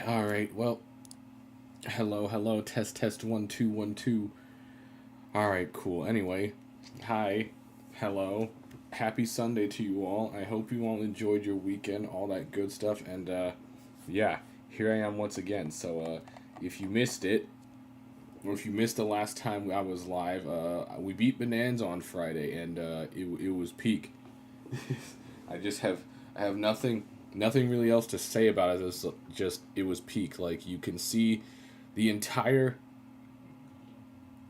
All right. Well, hello, hello. Test, test. 1 2 1 2. All right. Cool. Anyway, hi, hello. Happy Sunday to you all. I hope you all enjoyed your weekend, all that good stuff, and yeah, here I am once again. So if you missed it, or if you missed the last time I was live, we beat Bananza on Friday, and it was peak. I have nothing really else to say about it. It's just it was peak. Like you can see, the entire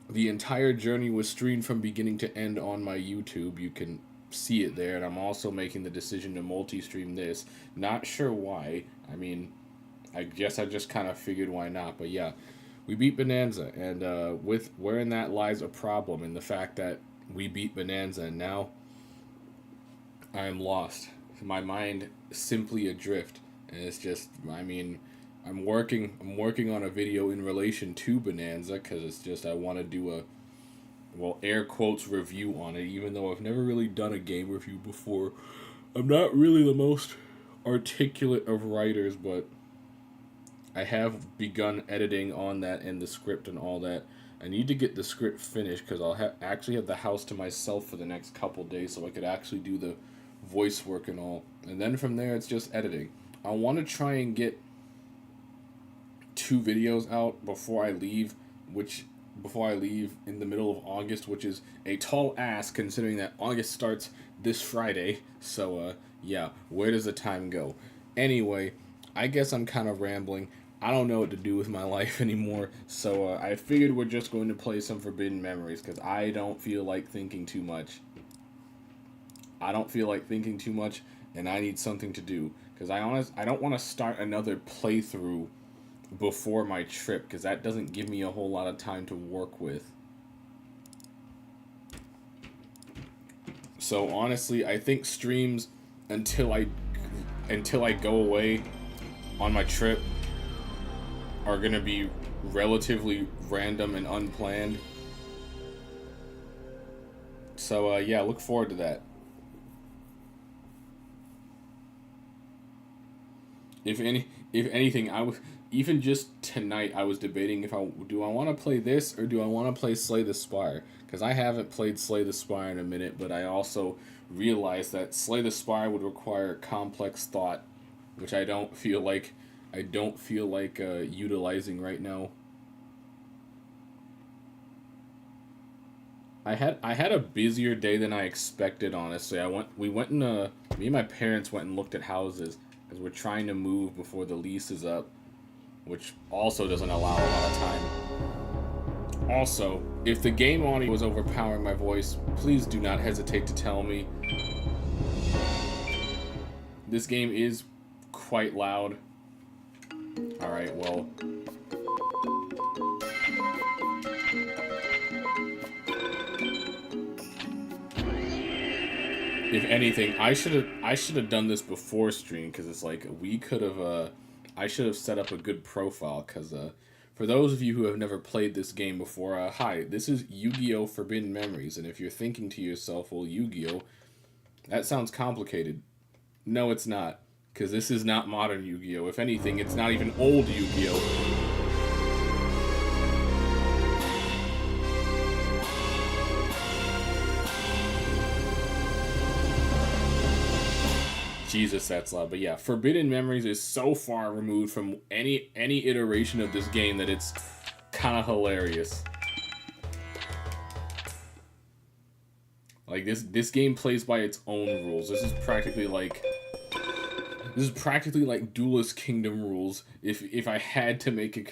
the entire journey was streamed from beginning to end on my YouTube. You can see it there, and I'm also making the decision to multi-stream this. Not sure why. I mean, I guess I just kind of figured why not. But yeah, we beat Bananza, and with wherein that lies a problem in the fact that we beat Bananza, and now I am lost. My mind simply adrift, and it's just. I mean, I'm working on a video in relation to Bananza because it's just I want to do a well air quotes review on it. Even though I've never really done a game review before, I'm not really the most articulate of writers, but I have begun editing on that and the script and all that. I need to get the script finished because actually have the house to myself for the next couple days, so I could actually do the voice work and all. And then from there, it's just editing. I want to try and get 2 videos out before I leave in the middle of August, which is a tall ask considering that August starts this Friday. So yeah, where does the time go? Anyway, I guess I'm kind of rambling. I don't know what to do with my life anymore, so I figured we're just going to play some Forbidden Memories because I don't feel like thinking too much. I don't feel like thinking too much, and I need something to do because I don't want to start another playthrough before my trip because that doesn't give me a whole lot of time to work with. So honestly, I think streams until I until I go away on my trip are going to be relatively random and unplanned. So yeah, look forward to that. If anything, I was even just tonight I was debating if I do I want to play this or do I want to play Slay the Spire because I haven't played Slay the Spire in a minute, but I also realized that Slay the Spire would require complex thought, which I don't feel like utilizing right now. I had a busier day than I expected. Honestly, we went and me and my parents went and looked at houses because we're trying to move before the lease is up, which also doesn't allow a lot of time. Also, if the game audio was overpowering my voice, please do not hesitate to tell me. This game is quite loud. Alright, well. If anything, I should have done this before stream because it's like we could have I should have set up a good profile because for those of you who have never played this game before, hi, this is Yu-Gi-Oh! Forbidden Memories, and if you're thinking to yourself, well, Yu-Gi-Oh! That sounds complicated. No, it's not, because this is not modern Yu-Gi-Oh! If anything, it's not even old Yu-Gi-Oh! Jesus, that's loud. But yeah, Forbidden Memories is so far removed from any iteration of this game that it's kind of hilarious. Like this game plays by its own rules. This is practically like Duelist Kingdom rules. If I had to make a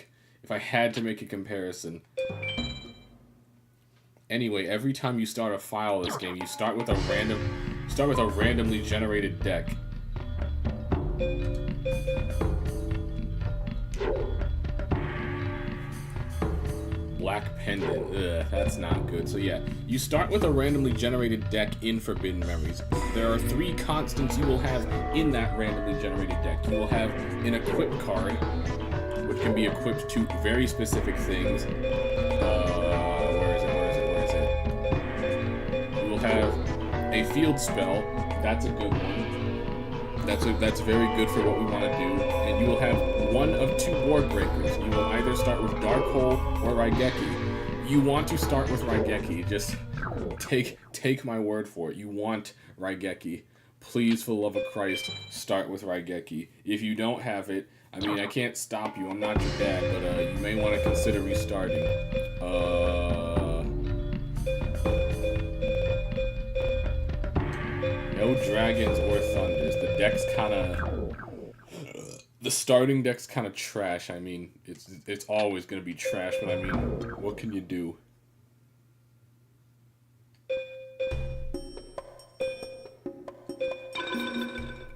comparison. Anyway, every time you start a file in this game, you start with a randomly generated deck. Black Pendant. Ugh, that's not good. So yeah, you start with a randomly generated deck in Forbidden Memories. There are 3 constants you will have in that randomly generated deck. You will have an equip card, which can be equipped to very specific things. Where is it? You will have a field spell. That's a good one. That's very good for what we want to do. And you will have one of 2 board breakers. You will either start with Darkhold or Raigeki. You want to start with Raigeki. Just take my word for it. You want Raigeki. Please, for the love of Christ, start with Raigeki. If you don't have it, I mean, I can't stop you. I'm not your dad, but you may want to consider restarting. No dragons or thunders. The deck's kind of... The starting deck's kind of trash. I mean, it's always going to be trash, but I mean, what can you do?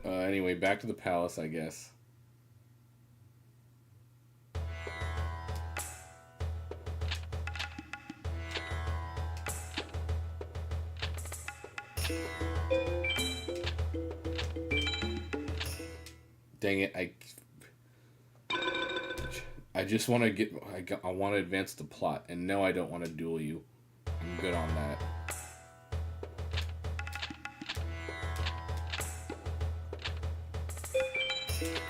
Anyway, back to the palace, I guess. Dang it, I just want to I want to advance the plot, and no, I don't want to duel you. I'm good on that.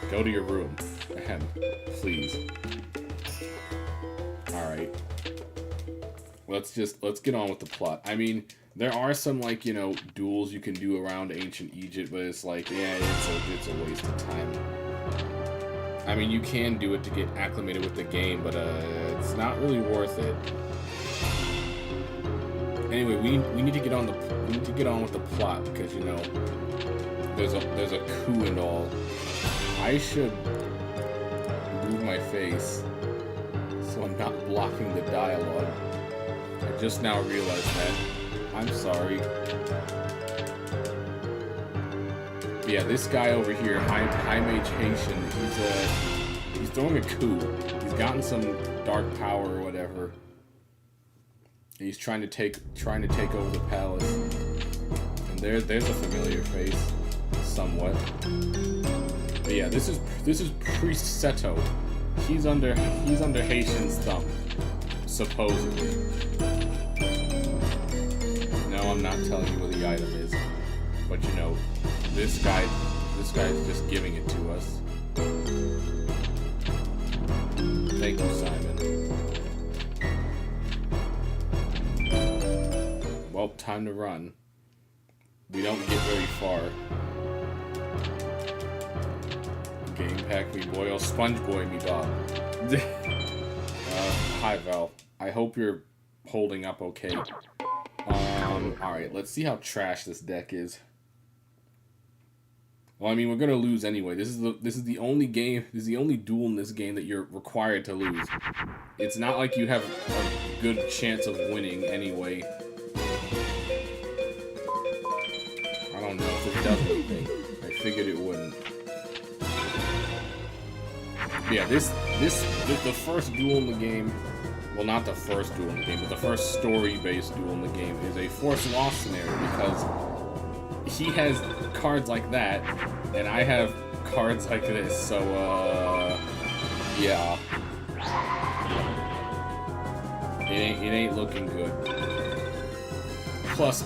Go to your room. Ahem. Please. Alright. Let's get on with the plot. I mean, there are some, like, you know, duels you can do around ancient Egypt, but it's like, yeah, it's a waste of time. I mean, you can do it to get acclimated with the game, but it's not really worth it. Anyway, we need to get on with the plot, because, you know, there's a coup and all. I should move my face so I'm not blocking the dialogue. I just now realized that. I'm sorry. But yeah, this guy over here, High Mage Haitian, he's throwing a coup. He's gotten some dark power or whatever. He's trying to take over the palace. And there's a familiar face, somewhat. But yeah, this is Priest Seto. He's under Haitian's thumb, supposedly. No, I'm not telling you where the item is, but you know, this guy's just giving it to us. Thank you, Simon. Well, time to run. We don't get very far. Game pack me boy, oh sponge boy me dog. Hi Val. I hope you're holding up okay. Alright, let's see how trash this deck is. Well, I mean, we're gonna lose anyway. This is the only duel in this game that you're required to lose. It's not like you have a good chance of winning anyway. I don't know if it does anything. I figured it wouldn't. But yeah, the first duel in the game, well, not the first duel in the game, but the first story-based duel in the game is a forced loss scenario because he has cards like that, and I have cards like this, so, yeah. It ain't looking good. Plus,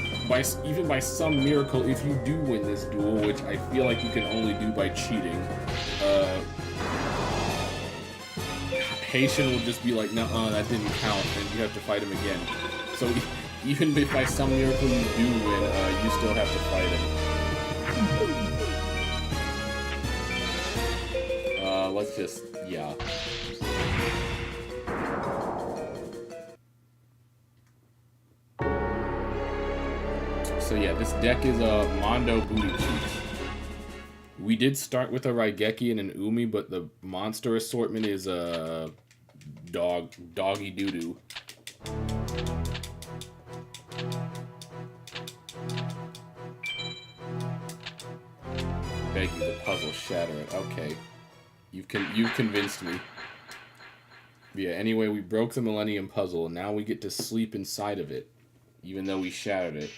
even by some miracle, if you do win this duel, which I feel like you can only do by cheating, Haitian will just be like, nuh-uh, that didn't count, and you have to fight him again. So even if by some miracle you do win, you still have to fight him. Let's just, yeah. So yeah, this deck is Mondo Booty Cheeks. We did start with a Raigeki and an Umi, but the monster assortment is doggy doo-doo. beg you, the puzzle, shatter it. Okay. You've convinced me. But yeah, anyway, we broke the Millennium Puzzle, and now we get to sleep inside of it. Even though we shattered it.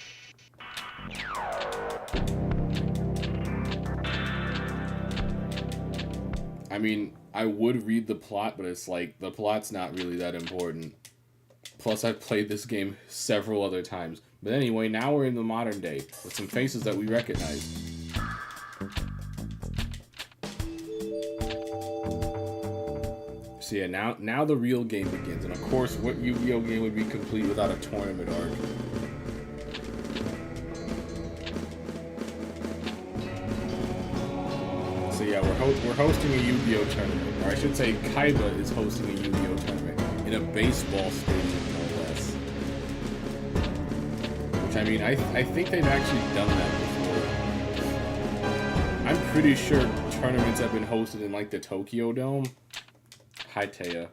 I mean, I would read the plot, but it's like, the plot's not really that important. Plus, I've played this game several other times. But anyway, now we're in the modern day, with some faces that we recognize. So yeah, now the real game begins. And of course, what Yu-Gi-Oh game would be complete without a tournament arc? So yeah, we're hosting a Yu-Gi-Oh tournament. Or I should say, Kaiba is hosting a Yu-Gi-Oh tournament in a baseball stadium, no less. Which, I mean, I think they've actually done that before. I'm pretty sure tournaments have been hosted in, like, the Tokyo Dome. Hi, Taya.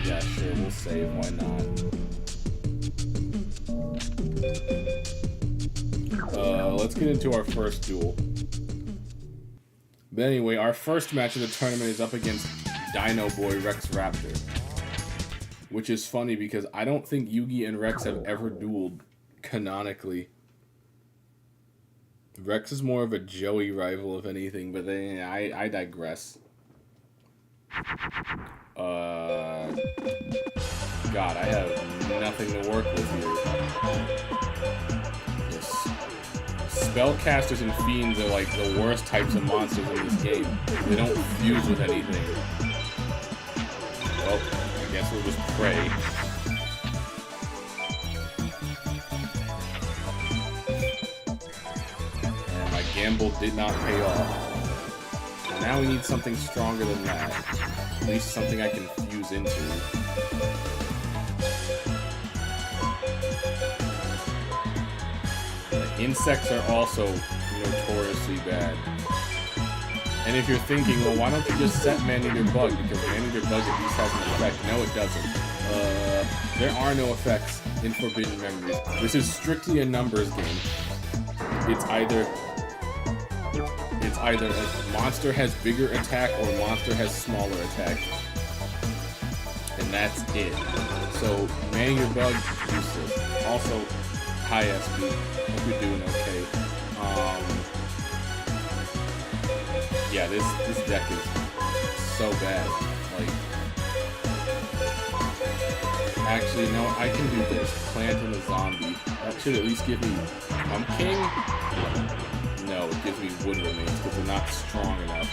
Yeah, sure, we'll save, why not? Let's get into our first duel. But anyway, our first match of the tournament is up against Dino Boy Rex Raptor. Which is funny because I don't think Yugi and Rex have ever dueled canonically. Rex is more of a Joey rival, if anything, but then I digress. God, I have nothing to work with here. Yes. Spellcasters and fiends are like the worst types of monsters in this game. They don't fuse with anything. Well, I guess we'll just pray. Gamble did not pay off. So now we need something stronger than that. At least something I can fuse into. Insects are also notoriously bad. And if you're thinking, well, why don't you just set Man-Eater Bug? Because Man-Eater Bug at least has an effect. No, it doesn't. There are no effects in Forbidden Memories. This is strictly a numbers game. It's either a monster has bigger attack or a monster has smaller attack. And that's it. So, Man-Eater Bug, useless. Also, high SP. Hope you're doing okay. Yeah, this deck is so bad. Like, actually, no, I can do this. Plant and a zombie. That should at least give me Pumpkin? No, it gives me wood remains because they're not strong enough.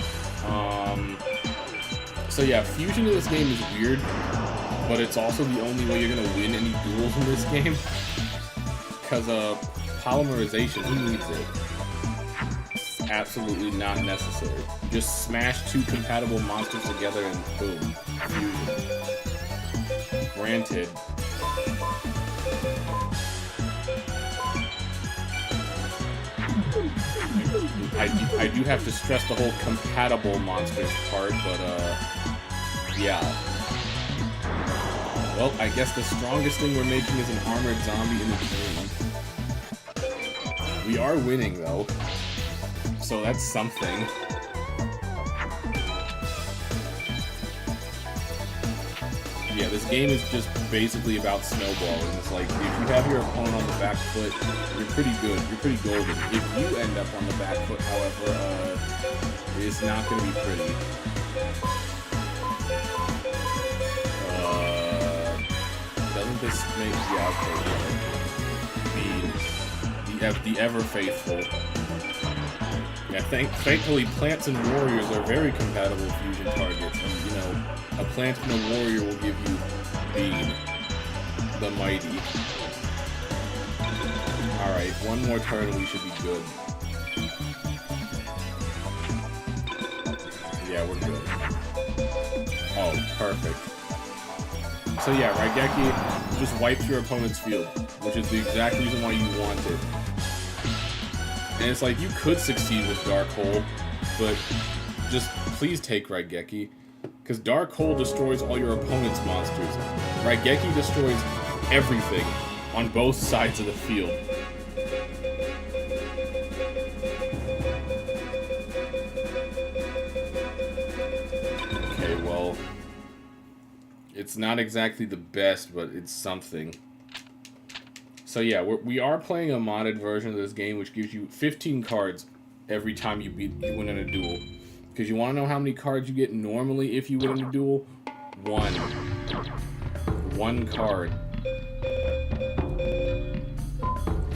So yeah, fusion in this game is weird, but it's also the only way you're gonna win any duels in this game. Because polymerization, who needs it? It's absolutely not necessary. You just smash two compatible monsters together and boom, fusion. Granted. I do have to stress the whole compatible monsters part, but, yeah. Well, I guess the strongest thing we're making is an armored zombie in the game. We are winning, though. So that's something. Yeah, this game is just basically about snowballing. It's like, if you have your opponent on the back foot, you're pretty good. You're pretty golden. If you end up on the back foot, however, it's not going to be pretty. Doesn't this make... Yeah, okay. The ever-faithful. Yeah, thankfully, plants and warriors are very compatible fusion targets. And, you know, a plant and a warrior will give you the mighty. Alright, one more turn and we should be good. Yeah, we're good. Oh, perfect. So yeah, Raigeki just wipes your opponent's field, which is the exact reason why you want it. And it's like, you could succeed with Dark Hole, but just please take Raigeki. Because Dark Hole destroys all your opponent's monsters. Raigeki destroys everything on both sides of the field. It's not exactly the best, but it's something. So yeah, we are playing a modded version of this game, which gives you 15 cards every time you win in a duel. Because you want to know how many cards you get normally if you win in a duel? One. One card.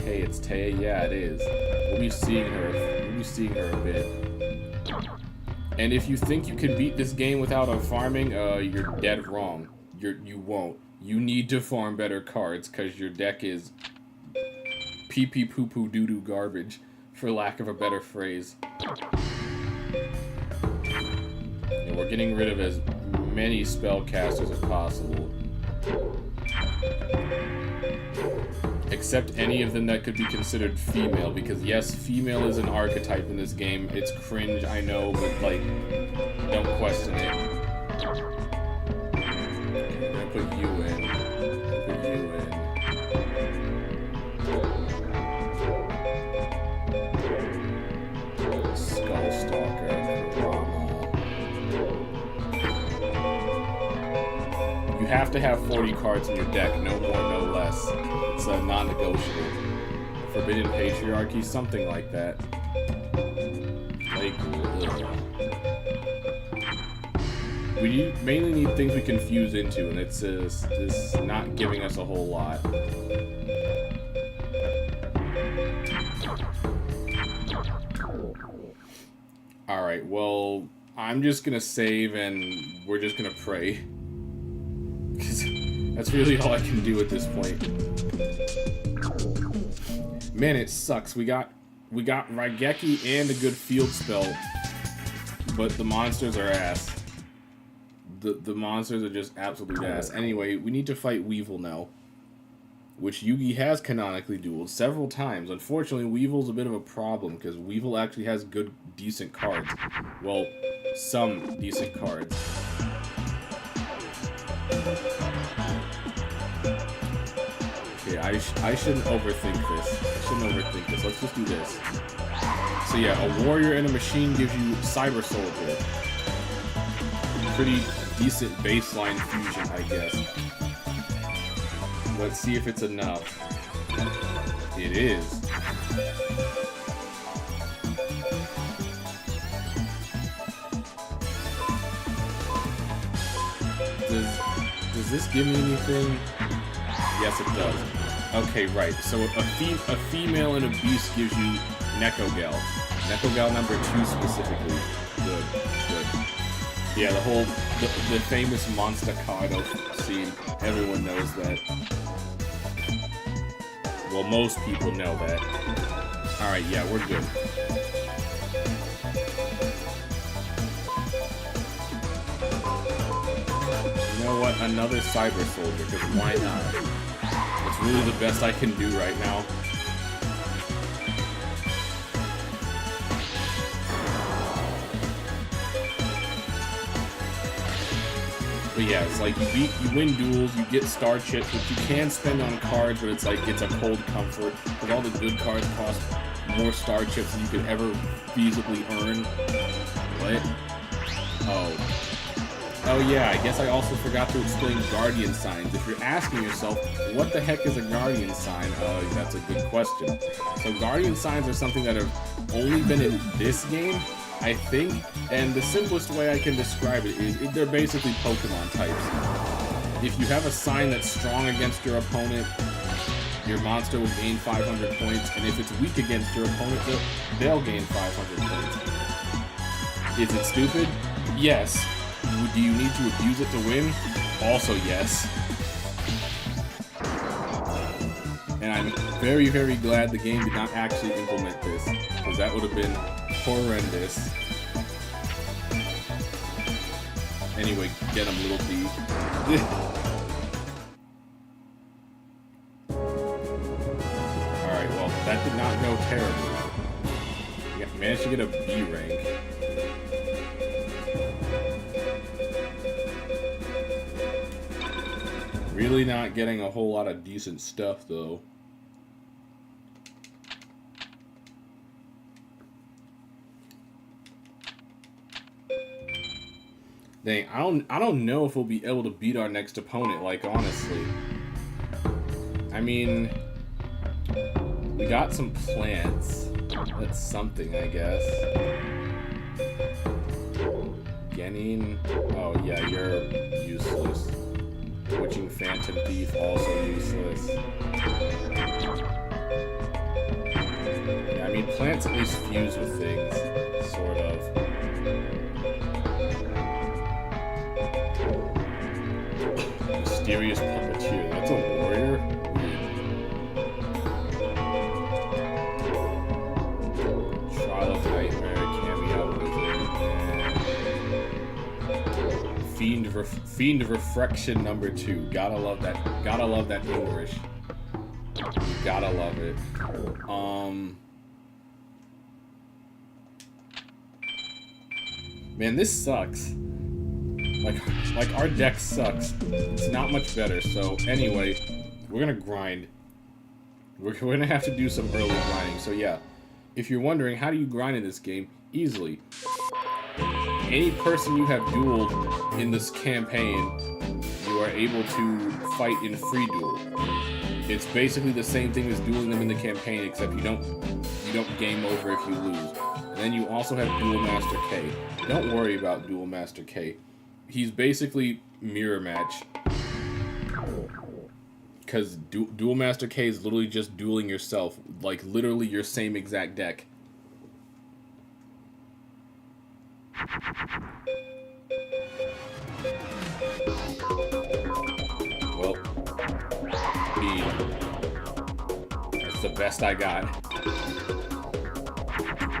Hey, it's Taya. Yeah, it is. We'll be seeing her. We'll be seeing her a bit. And if you think you can beat this game without farming, you're dead wrong. You won't. You need to farm better cards because your deck is pee-pee poo-poo doo-doo garbage, for lack of a better phrase. And we're getting rid of as many spellcasters as possible. Except any of them that could be considered female, because yes, female is an archetype in this game. It's cringe, I know, but like, don't question it. I'm gonna put you in. Put you in. Skullstalker, Kurama. You have to have 40 cards in your deck, no more, no less. It's a non-negotiable. Forbidden Patriarchy, something like that. Like, we mainly need things we can fuse into, and it's not giving us a whole lot. Alright, well, I'm just gonna save, and we're just gonna pray. Because that's really all I can do at this point. Man, it sucks. We got Raigeki and a good field spell, but the monsters are ass. The monsters are just absolute ass. Anyway, we need to fight Weevil now, which Yugi has canonically dueled several times. Unfortunately, Weevil's a bit of a problem because Weevil actually has good, decent cards. Well, some decent cards. Okay, I shouldn't overthink this. Let's just do this. So yeah, a warrior and a machine gives you Cyber Soldier. Pretty decent baseline fusion, I guess. Let's see if it's enough. It is. Does this give me anything? Yes, it does. Okay, right. So a female and a beast gives you Nekogal. Nekogal number 2 specifically. Good. Yeah, the famous Monster Cardo scene. Everyone knows that. Well, most people know that. Alright, yeah, we're good. You know what? Another Cyber Soldier, because why not? It's really the best I can do right now. But yeah, it's like you win duels, you get star chips, which you can spend on cards, but it's like it's a cold comfort, because all the good cards cost more star chips than you could ever feasibly earn. What? Oh yeah, I guess I also forgot to explain guardian signs. If you're asking yourself, what the heck is a guardian sign? That's a good question. So guardian signs are something that have only been in this game, I think, and the simplest way I can describe it is they're basically Pokemon types. If you have a sign that's strong against your opponent, your monster will gain 500 points, and if it's weak against your opponent, they'll gain 500 points. Is it stupid? Yes. Do you need to abuse it to win? Also yes. And I'm very, very glad the game did not actually implement this, because that would have been horrendous. Anyway, get him, little B. Alright, well, that did not go terribly. Yeah, managed to get a B rank. Really not getting a whole lot of decent stuff, though. Dang, I don't know if we'll be able to beat our next opponent, like, honestly. I mean, we got some plants. That's something, I guess. Genin. Oh, yeah, you're useless. Twitching Phantom Thief, also useless. Yeah, I mean, plants at least fuse with things, sort of. Mysterious Puppeteer, that's a warrior? Trial of Nightmare, Cameo Wizard, Fiend Reflection number 2. Gotta love that English. Gotta love it. Man, this sucks. Like our deck sucks. It's not much better. So anyway, we're gonna grind. We're gonna have to do some early grinding. So yeah, if you're wondering how do you grind in this game, easily. Any person you have dueled in this campaign, you are able to fight in free duel. It's basically the same thing as dueling them in the campaign, except you don't game over if you lose. And then you also have Duel Master K. Don't worry about Duel Master K. He's basically mirror match. Because Duel Master K is literally just dueling yourself. Like, literally your same exact deck. Well, that's the best I got.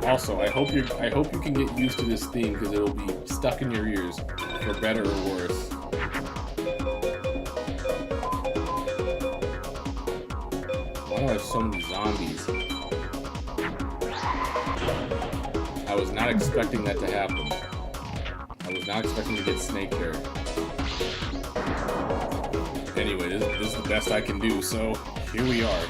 Also, I hope you can get used to this theme because it'll be stuck in your ears, for better or worse. Why do I have so many zombies? I was not expecting that to happen. I was not expecting to get snake hair. Anyway, this is the best I can do, so here we are.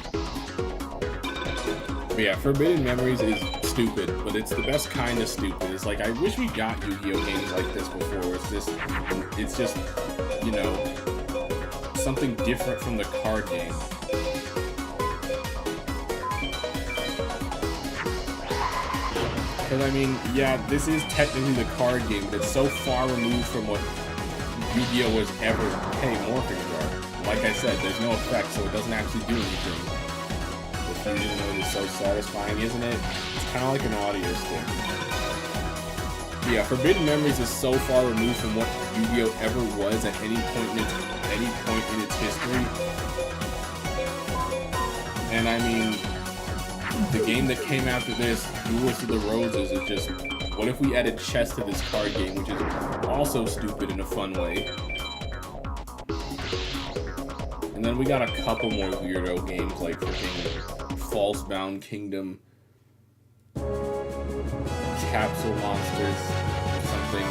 But yeah, Forbidden Memories is stupid, but it's the best kind of stupid. It's like, I wish we got Yu-Gi-Oh! Games like this before. It's just, you know, something different from the card game. Because, I mean, yeah, this is technically the card game, but it's so far removed from what Yu-Gi-Oh! Was ever. Hey, Morphing Jar. Like I said, there's no effect, so it doesn't actually do anything. The fusion mode is so satisfying, isn't it? It's kind of like an audio stick. Yeah, Forbidden Memories is so far removed from what Yu-Gi-Oh! Ever was at any point in its history. And I mean, the game that came after this, Duelist of the Roses, is just, what if we added chess to this card game, which is also stupid in a fun way. And then we got a couple more weirdo games like freaking False-Bound Kingdom, Capsule Monsters, or something.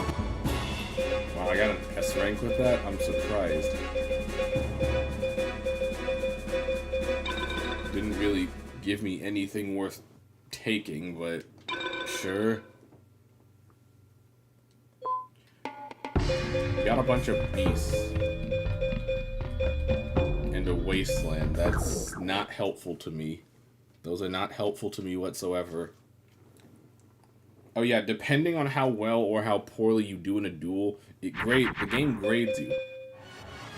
Wow, I got an S rank with that? I'm surprised. Didn't really give me anything worth taking, but sure. Got a bunch of beasts. And a wasteland. That's not helpful to me. Those are not helpful to me whatsoever. Oh yeah, depending on how well or how poorly you do in a duel, the game grades you.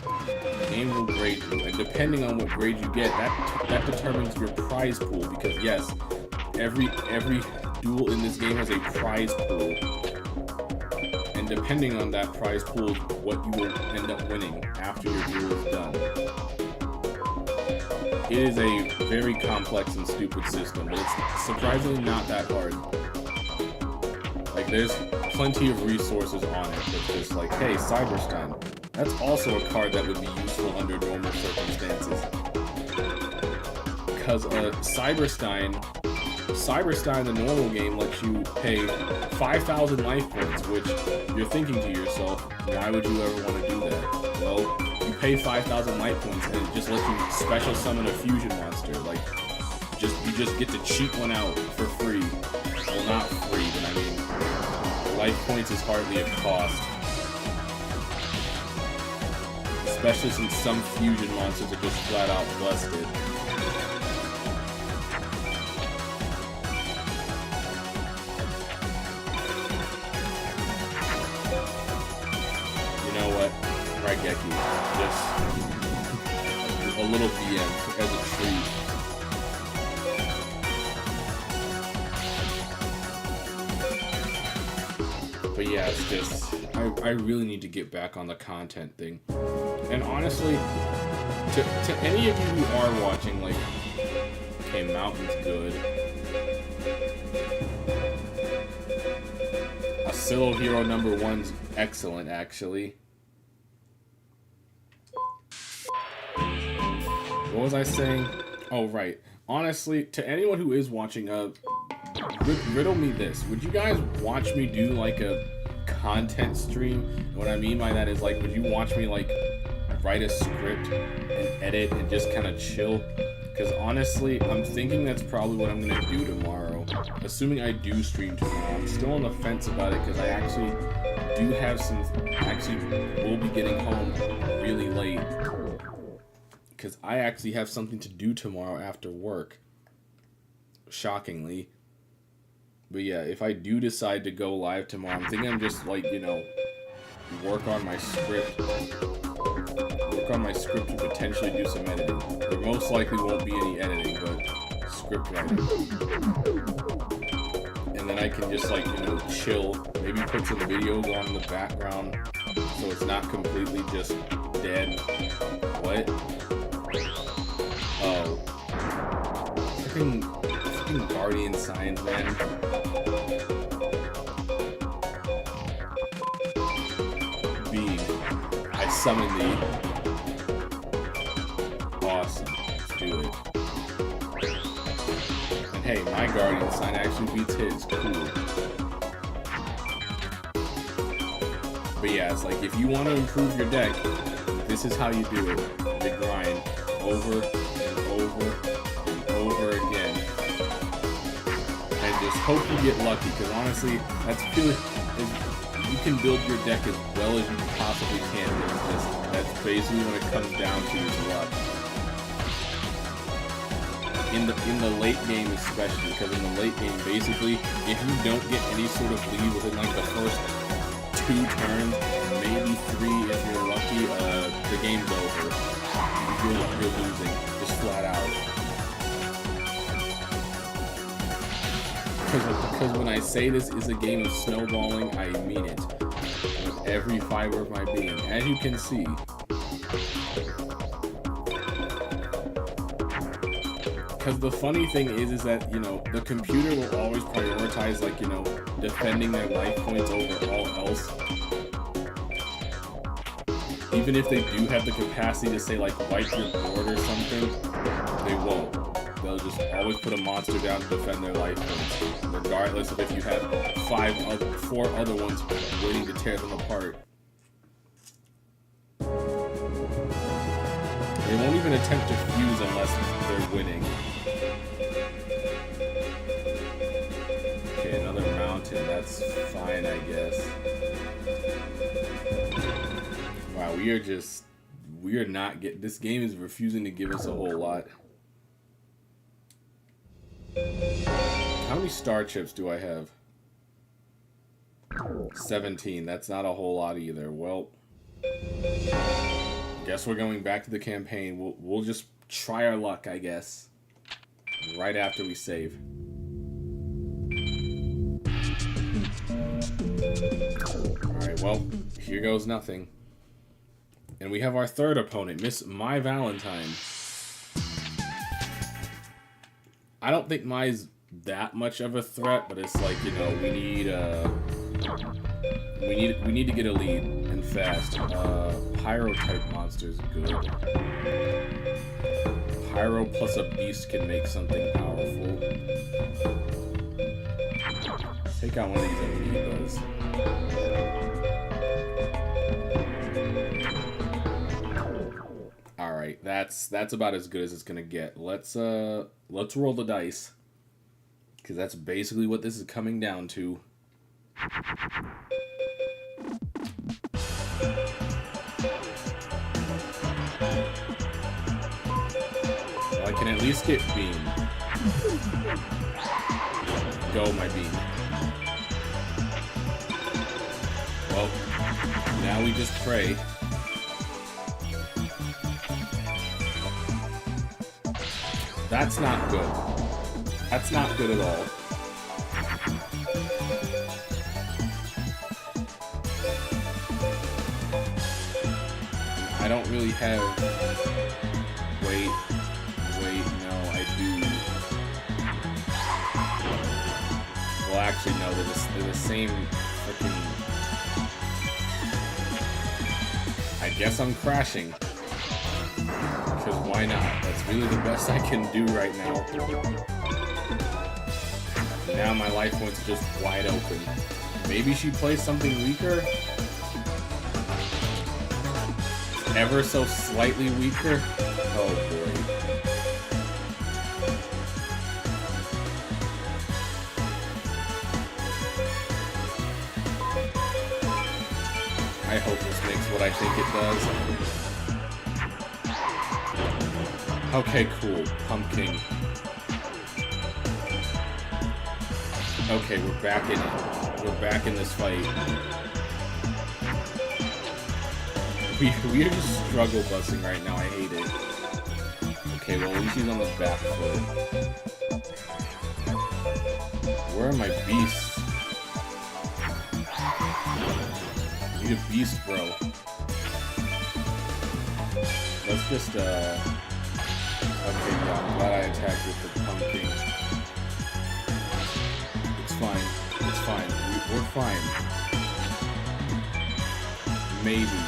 The game will grade you, and depending on what grade you get, that determines your prize pool. Because yes, every duel in this game has a prize pool, and depending on that prize pool, what you will end up winning after your duel is done. It is a very complex and stupid system, but it's surprisingly not that hard. Like, there's plenty of resources on it. It's just like, hey, Cyberstein. That's also a card that would be useful under normal circumstances. Because Cyberstein, the normal game, lets you pay 5,000 life points, which you're thinking to yourself, why would you ever want to do that? Well, you pay 5,000 life points and it just lets you special summon a fusion monster. Like, you just get to cheat one out for free. Well, not free, but I mean, life points is hardly a cost. especially since some fusion monsters are just flat out busted. You know what? Raigeki. Just a little BM as a treat. But yeah, it's just, I really need to get back on the content thing. And honestly, to any of you who are watching, like, okay, Mountain's good. Asilo Hero #1's excellent, actually. What was I saying? Oh, right. Honestly, to anyone who is watching, riddle me this. Would you guys watch me do, like, a content stream? And what I mean by that is, like, would you watch me, like, write a script and edit and just kind of chill? Because honestly, I'm thinking that's probably what I'm going to do tomorrow. Assuming I do stream tomorrow. I'm still on the fence about it because I actually do have some... Actually, will be getting home really late. Because I actually have something to do tomorrow after work. Shockingly. But yeah, if I do decide to go live tomorrow, I'm thinking I'm just, like, you know, work on my script. Work on my script to potentially do some editing. There most likely won't be any editing, but script writing. And then I can just, like, you know, chill. Maybe put some videos on in the background so it's not completely just dead. What? Oh. Freaking Guardian signs, man. Being. I summon thee. Awesome. Let's do it. And hey, my Guardian sign actually beats his. Cool. But yeah, it's like, if you want to improve your deck, this is how you do it. You grind over and over and over again. And just hope you get lucky, because honestly, that's really... You can build your deck as well as you possibly can. That's basically what it comes down to, is luck. In the late game especially, because in the late game, basically, if you don't get any sort of lead within, like, the first 2 turns, maybe 3 if you're lucky, the game's over. You're losing, just flat out. Because when I say this is a game of snowballing, I mean it. With every fiber of my being. As you can see. Because the funny thing is that, you know, the computer will always prioritize, like, you know, defending their life points over all else. Even if they do have the capacity to say, like, wipe your board or something, they won't. They'll just always put a monster down to defend their life points, regardless of if you have 4 other ones waiting to tear them apart. They won't even attempt to fuse unless they're winning. Okay, another mountain. That's fine, I guess. Wow, we are not getting... This game is refusing to give us a whole lot. How many star chips do I have? 17. That's not a whole lot either. Well, guess we're going back to the campaign. We'll just try our luck, I guess. Right after we save. Alright, well, here goes nothing. And we have our third opponent, Miss My Valentine. I don't think Mai's that much of a threat, but it's like, you know, we need to get a lead and fast. Pyro type monster's good. Pyro plus a beast can make something powerful. Take out one of these amoebas. Alright, that's about as good as it's gonna get. Let's roll the dice. Because that's basically what this is coming down to. can at least get beam. Go, my beam. Well, now we just pray. That's not good. That's not good at all. I don't really have... Wait, no, I do. Well, actually, no, they're the same freaking... I guess I'm crashing. Because why not? That's really the best I can do right now. Now my life points are just wide open. Maybe she plays something weaker? Ever so slightly weaker? Oh boy. I hope this makes what I think it does. Okay, cool. Pumpkin. Okay, we're back in it. We're back in this fight. We are just struggle busing right now. I hate it. Okay, well, at least he's on the back foot. Where are my beasts? I need a beast, bro. Let's just, okay, yeah, I'm glad I attacked with the pumpkin. It's fine. It's fine. We're fine. Maybe.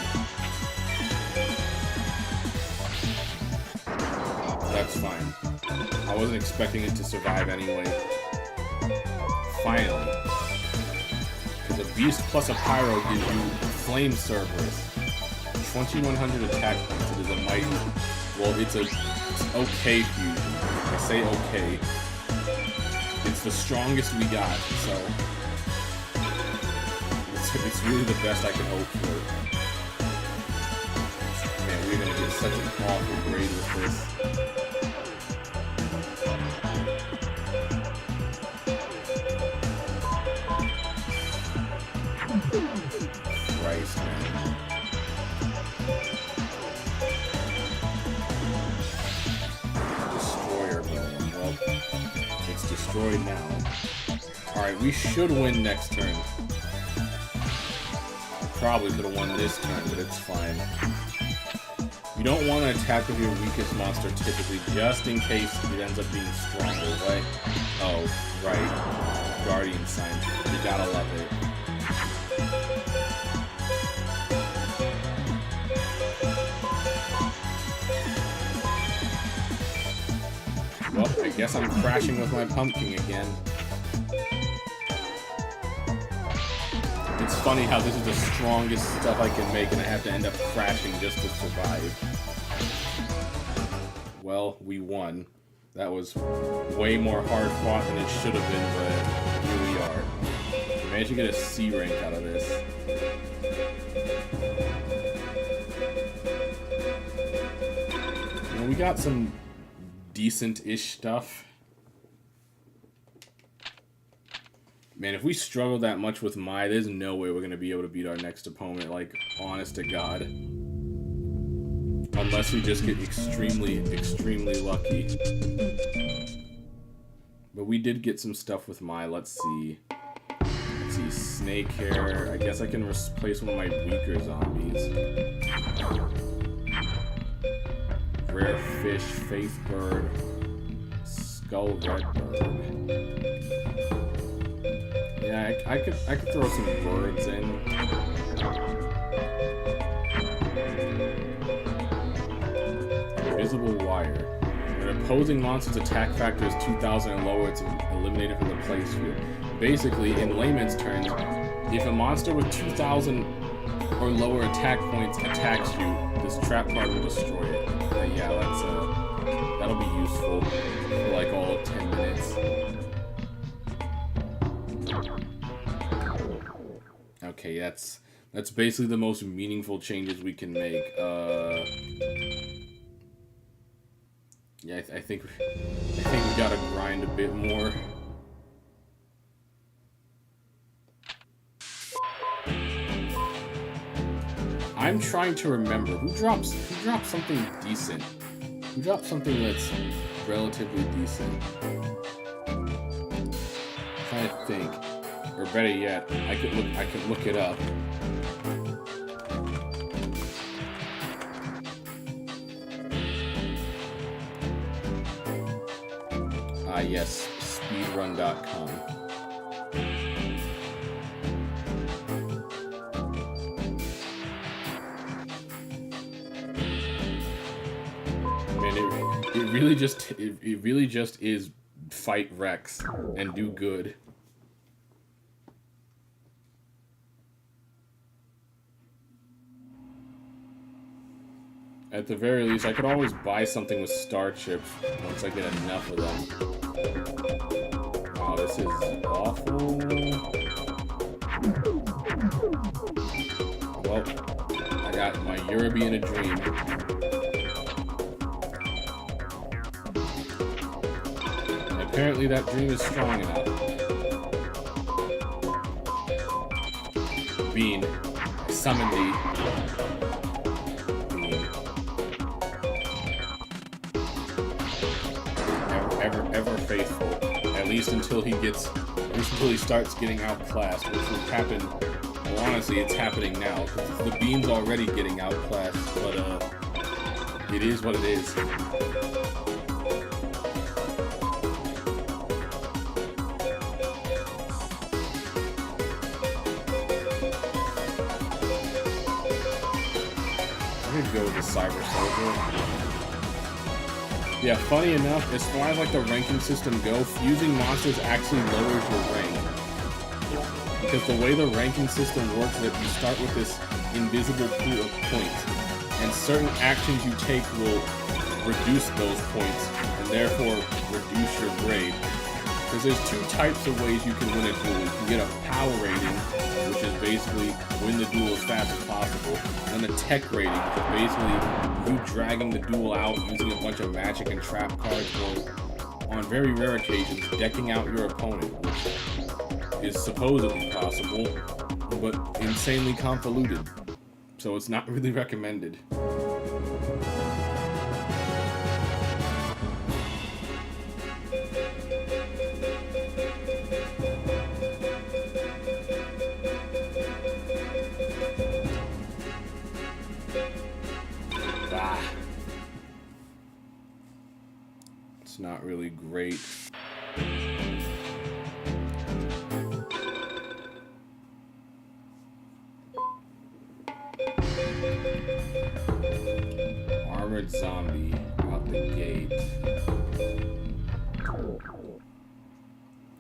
That's fine. I wasn't expecting it to survive anyway. Finally. Because a beast plus a pyro gives you flame Cerberus. 2100 attack points. It is a mighty... Well, it's okay fusion. I say okay. It's the strongest we got, so... It's really the best I can hope for. Man, we're gonna get such an awful grade with this. Christ, man. Destroyer bone. Well, it's destroyed now. Alright, we should win next turn. Probably could have won this turn, but it's fine. You don't want to attack with your weakest monster typically, just in case it ends up being stronger, right? Oh, right. Guardian sign. You gotta love it. Well, I guess I'm crashing with my pumpkin again. It's funny how this is the strongest stuff I can make and I have to end up crashing just to survive. Well, we won. That was way more hard fought than it should have been, but here we are. We managed to get a C rank out of this. You know, we got some decent-ish stuff. Man, if we struggle that much with Mai, there's no way we're going to be able to beat our next opponent, like, honest to God. Unless we just get extremely, extremely lucky. But we did get some stuff with Mai. Let's see. Let's see, snake hair. I guess I can replace one of my weaker zombies. Rare fish, faith bird, skull red bird. Yeah, I could throw some birds in. Invisible wire. When an opposing monster's attack factor is 2,000 or lower, it's eliminated from the place field. Basically, in layman's terms, if a monster with 2,000 or lower attack points attacks you, this trap card will destroy it. Yeah, that'll be useful for like all of 10 minutes. Okay, that's basically the most meaningful changes we can make. Yeah, I think we gotta grind a bit more. I'm trying to remember who drops something decent. Who drops something that's relatively decent? I'm trying to think, or better yet, I could look it up. Yes, speedrun.com. Man, it really just is fight Rex and do good. At the very least, I could always buy something with star chips once I get enough of them. Wow, this is awful. Well, I got my Yorubi in a dream. And apparently that dream is strong enough. Bean, I summon thee. Ever faithful, at least until he starts getting outclassed, which will happen. Well, honestly, it's happening now. The Bean's already getting outclassed, but it is what it is. I'm gonna go with the Cyber Soldier. Yeah, funny enough, as far as like the ranking system go, fusing monsters actually lowers your rank. Because the way the ranking system works is that you start with this invisible pool of points, and certain actions you take will reduce those points, and therefore reduce your grade. Because there's two types of ways you can win a duel. You can get a power rating, which is basically win the duel as fast as possible, and a tech rating, which is basically you dragging the duel out using a bunch of magic and trap cards, or on very rare occasions, decking out your opponent, which is supposedly possible, but insanely convoluted. So it's not really recommended. Not really great. Armored zombie out the gate.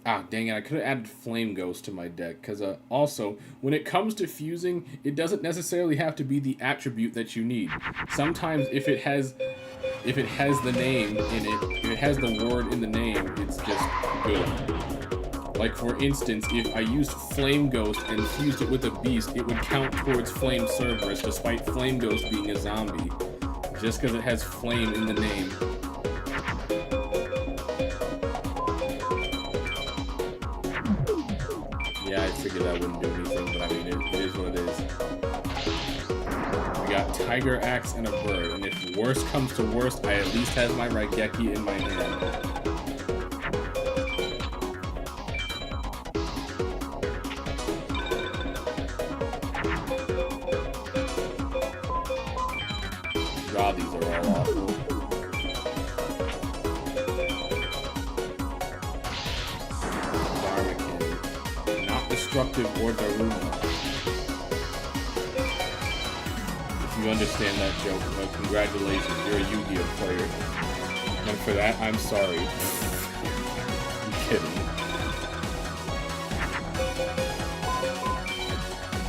Ah, dang it, I could have added Flame Ghost to my deck, because also, when it comes to fusing, it doesn't necessarily have to be the attribute that you need. Sometimes if it has the name in it, if it has the word in the name, it's just good. Like for instance, if I used Flame Ghost and fused it with a beast, it would count towards Flame Cerberus, despite Flame Ghost being a zombie, just because it has flame in the name. Yeah, I figured that wouldn't do anything, but I mean, it is what it is. We got Tiger Axe and a bird, and if worst comes to worst, I at least have my Raigeki in my hand. God, these are all awful. Barbican. Not destructive or Daruma. You understand that joke, but congratulations, you're a Yu-Gi-Oh player. And for that, I'm sorry. I'm kidding.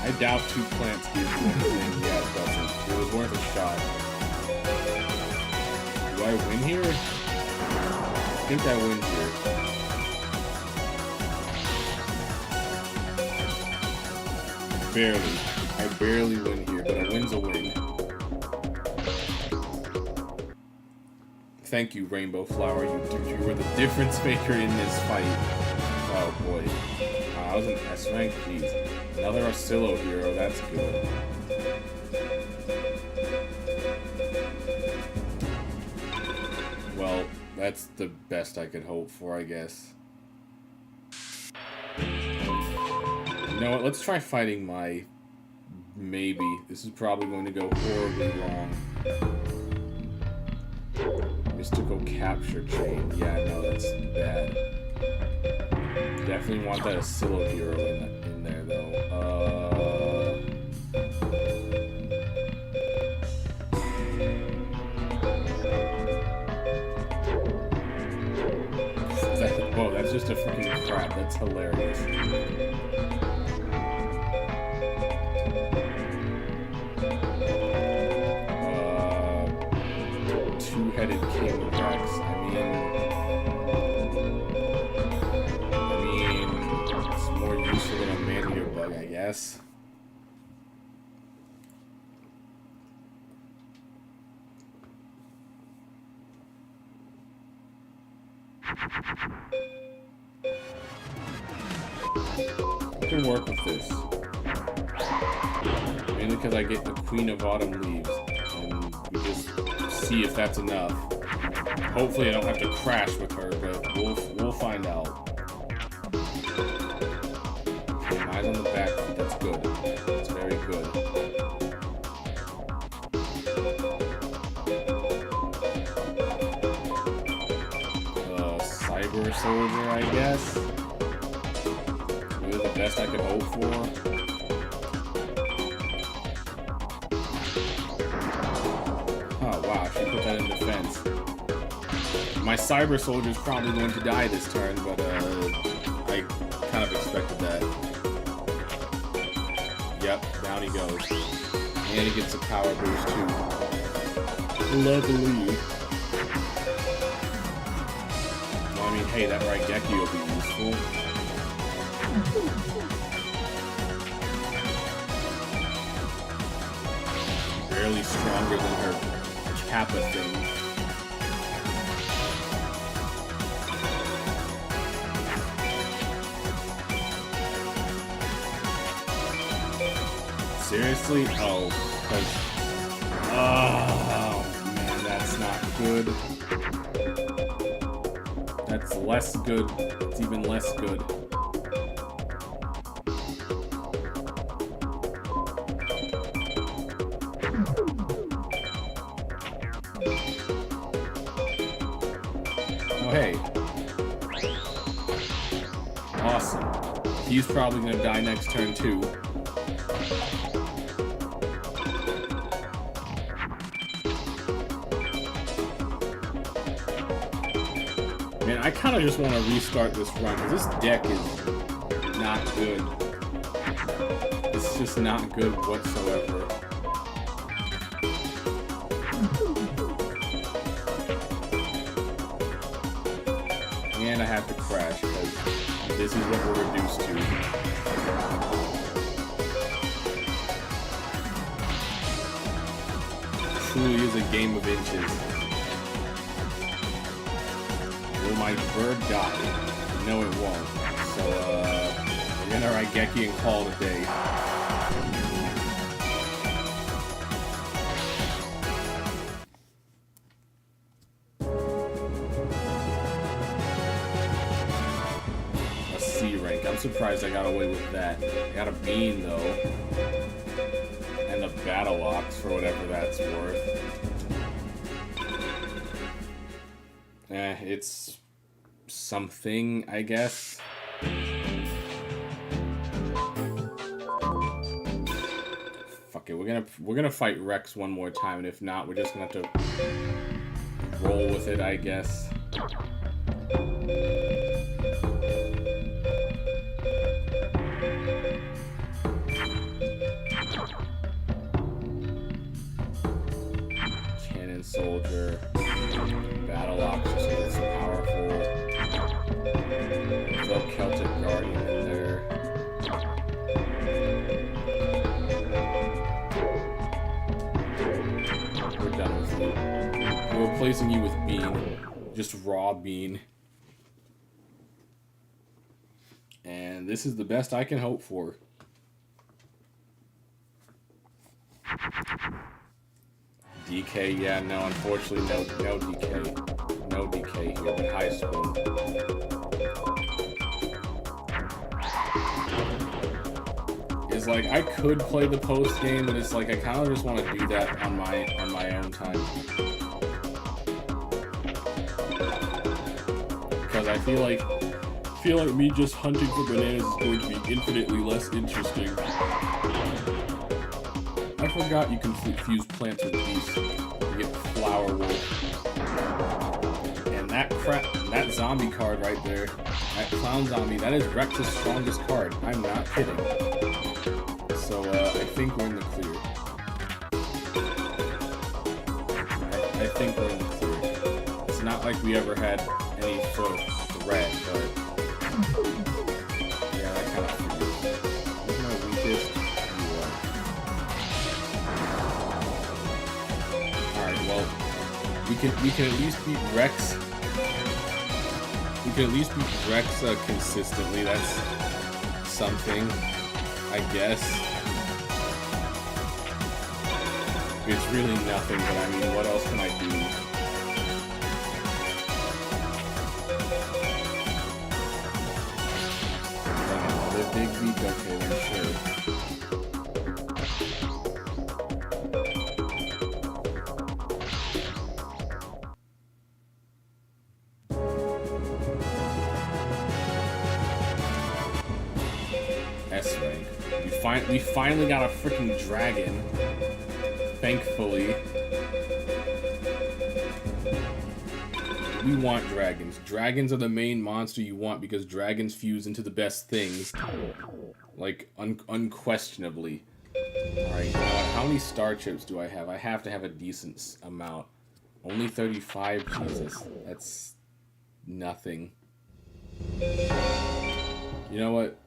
I doubt 2 plants gives you anything. Yeah, it doesn't. It was worth a shot. Do I win here? I think I win here. Barely. I barely win here, but a win's a win. Thank you, Rainbow Flower. You were the difference maker in this fight. Oh boy. I was an S rank. Jeez. Another Oscillo hero. That's good. Well, that's the best I could hope for, I guess. You know what? Let's try fighting my... Maybe. This is probably going to go horribly wrong. Mystical capture chain. Yeah, no, that's bad. Definitely want that Oscillo hero in there, though. Whoa, that's just a freaking crap. That's hilarious. Two-headed King Rex. I mean, it's more useful than a man-eater bug, I guess. I can work with this. Mainly because I get the Queen of Autumn leaves. And we just see if that's enough. Hopefully I don't have to crash with her, but we'll find out. Okay, eyes on the back. That's good. That's very good. Cyber Soldier, I guess. Really the best I could hope for. Oh wow, she put that in defense. My Cyber Soldier's probably going to die this turn, but I kind of expected that. Yep, down he goes. And he gets a power boost too. Lovely. Well, I mean, hey, that Raigeki will be useful. Barely stronger than her Kappa thing. Seriously? Oh, because... Oh, man, that's not good. That's less good. It's even less good. Oh, hey. Awesome. He's probably gonna die next turn, too. Man, I kind of just want to restart this run, because this deck is not good. It's just not good whatsoever. And I have to crash, because this is what we're reduced to. It truly is a game of inches. Will my bird die? No, it won't. So, we're gonna Raigeki and call it a day. A C rank. I'm surprised I got away with that. I got a bean, though. And a battle ox, for whatever that's worth. It's something, I guess. Fuck it, we're gonna fight Rex one more time, and if not, we're just gonna have to roll with it, I guess. Cannon Soldier. Battle Ox just because it's powerful. Throw Celtic Guardian in there. We're done with you. We'll replacing you with Bean. Just raw Bean. And this is the best I can hope for. DK, yeah, no, unfortunately, no DK. No DK here, but high spoon. It's like, I could play the post game, but it's like, I kind of just want to do that on my own time. Because I feel like me just hunting for bananas is going to be infinitely less interesting. I forgot you can fuse plants with beasts. You get Flower Wolf. And that zombie card right there, that clown zombie, that is Rex's strongest card. I'm not kidding. So I think we're in the clear. I think we're in the clear. It's not like we ever had any sort of threat, but yeah, that kind of feels. Who's my weakest? Well, we can at least beat Rex. We can at least beat Rex consistently. That's something, I guess. It's really nothing, but I mean, what else can I do? Another big beat, okay, then sure. We finally got a freaking dragon. Thankfully. We want dragons. Dragons are the main monster you want because dragons fuse into the best things. Like, unquestionably. Alright, how many star chips do I have? I have to have a decent amount. Only 35? Jesus. That's nothing. You know what?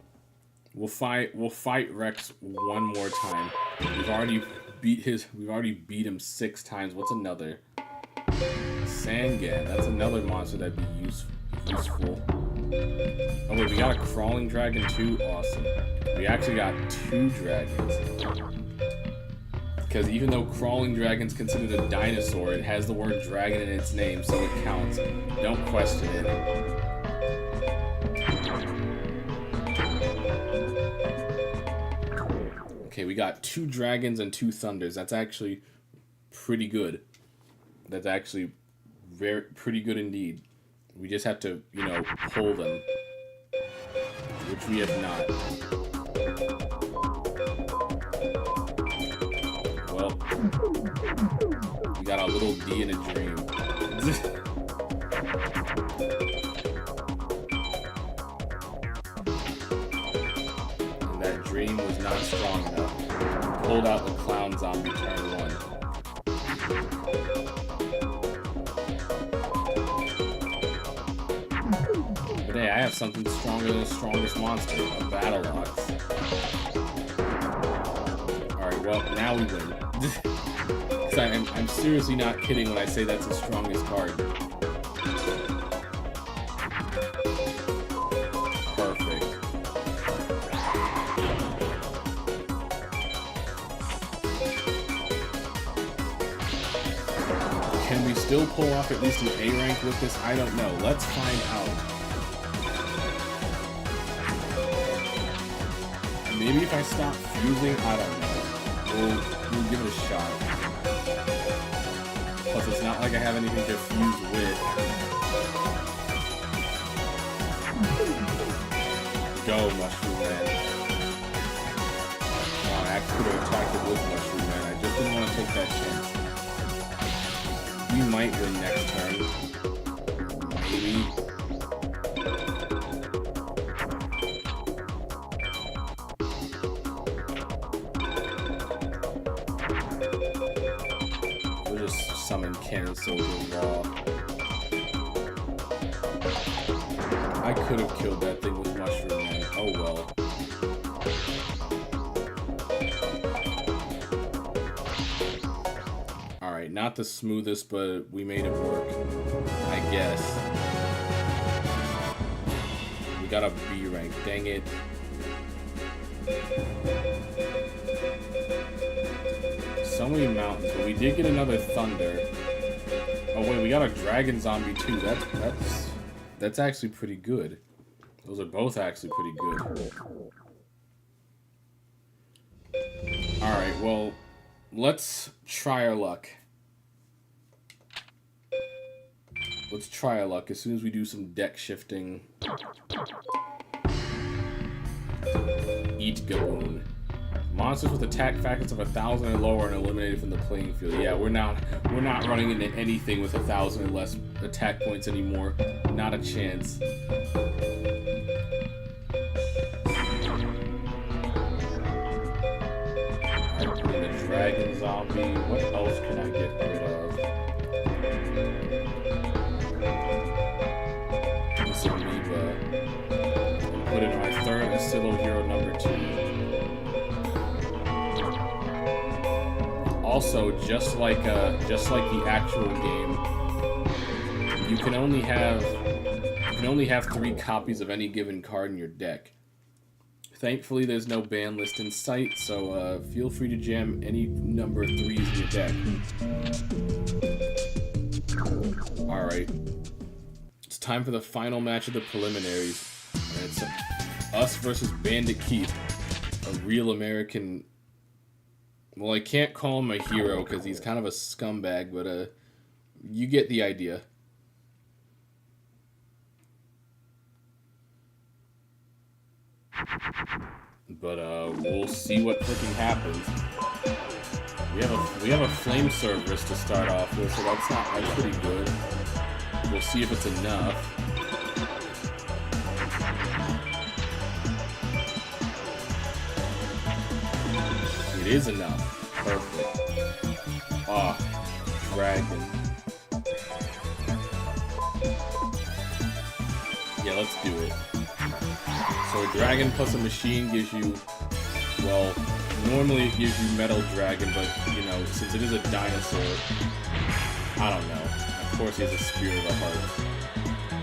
We'll fight Rex one more time. We've already beat him 6 times. What's another? Sangan. That's another monster that'd be useful. Oh wait, we got a crawling dragon too? Awesome. We actually got 2 dragons. Because even though crawling dragon's considered a dinosaur, it has the word dragon in its name, so it counts. Don't question it. Okay, we got 2 dragons and 2 thunders. That's actually pretty good. That's actually pretty good indeed. We just have to, you know, pull them. Which we have not. Well, we got a little D in a dream. Dream was not strong enough. Pulled out the clown zombie turn 1. But hey, I have something stronger than the strongest monster, a Battle Ox. Alright, well, now we win. Because I'm seriously not kidding when I say that's the strongest card. Can we still pull off at least an A rank with this? I don't know. Let's find out. Maybe if I stop fusing, I don't know. We'll give it a shot. Plus, it's not like I have anything to fuse with. Go, Mushroom Man. Oh, I could have attacked it with Mushroom Man. I just didn't want to take that chance. We might win next turn. Maybe. We'll just summon Cannon Soldier Raw. I could have killed that thing with Mushroom Man. Oh well. Alright, not the smoothest, but we made it work. I guess. We got a B rank, dang it. So many mountains, but we did get another thunder. Oh wait, we got a dragon zombie too. That's actually pretty good. Those are both actually pretty good. Alright, well, let's try our luck. Let's try our luck as soon as we do some deck shifting. Eat Gaboon. Monsters with attack factors of 1,000 or lower are eliminated from the playing field. Yeah, we're not running into anything with 1,000 or less attack points anymore. Not a chance. Alright, put in the dragon zombie. What else can I get rid of? This amoeba. And put in my third Asilo hero number 2. Also, just like the actual game, you can only have 3 copies of any given card in your deck. Thankfully, there's no ban list in sight, so feel free to jam any number of 3s in your deck. Alright. It's time for the final match of the preliminaries. And it's us versus Bandit Keith, a real American... Well, I can't call him a hero because he's kind of a scumbag, but you get the idea. But we'll see what freaking happens. We have a flame service to start off with, so that's pretty good. We'll see if it's enough. It is enough. Perfect. Ah, dragon. Yeah, let's do it. So a dragon plus a machine gives you, well, normally it gives you metal dragon, but, you know, since it is a dinosaur, I don't know. Of course he has a spirit of a heart.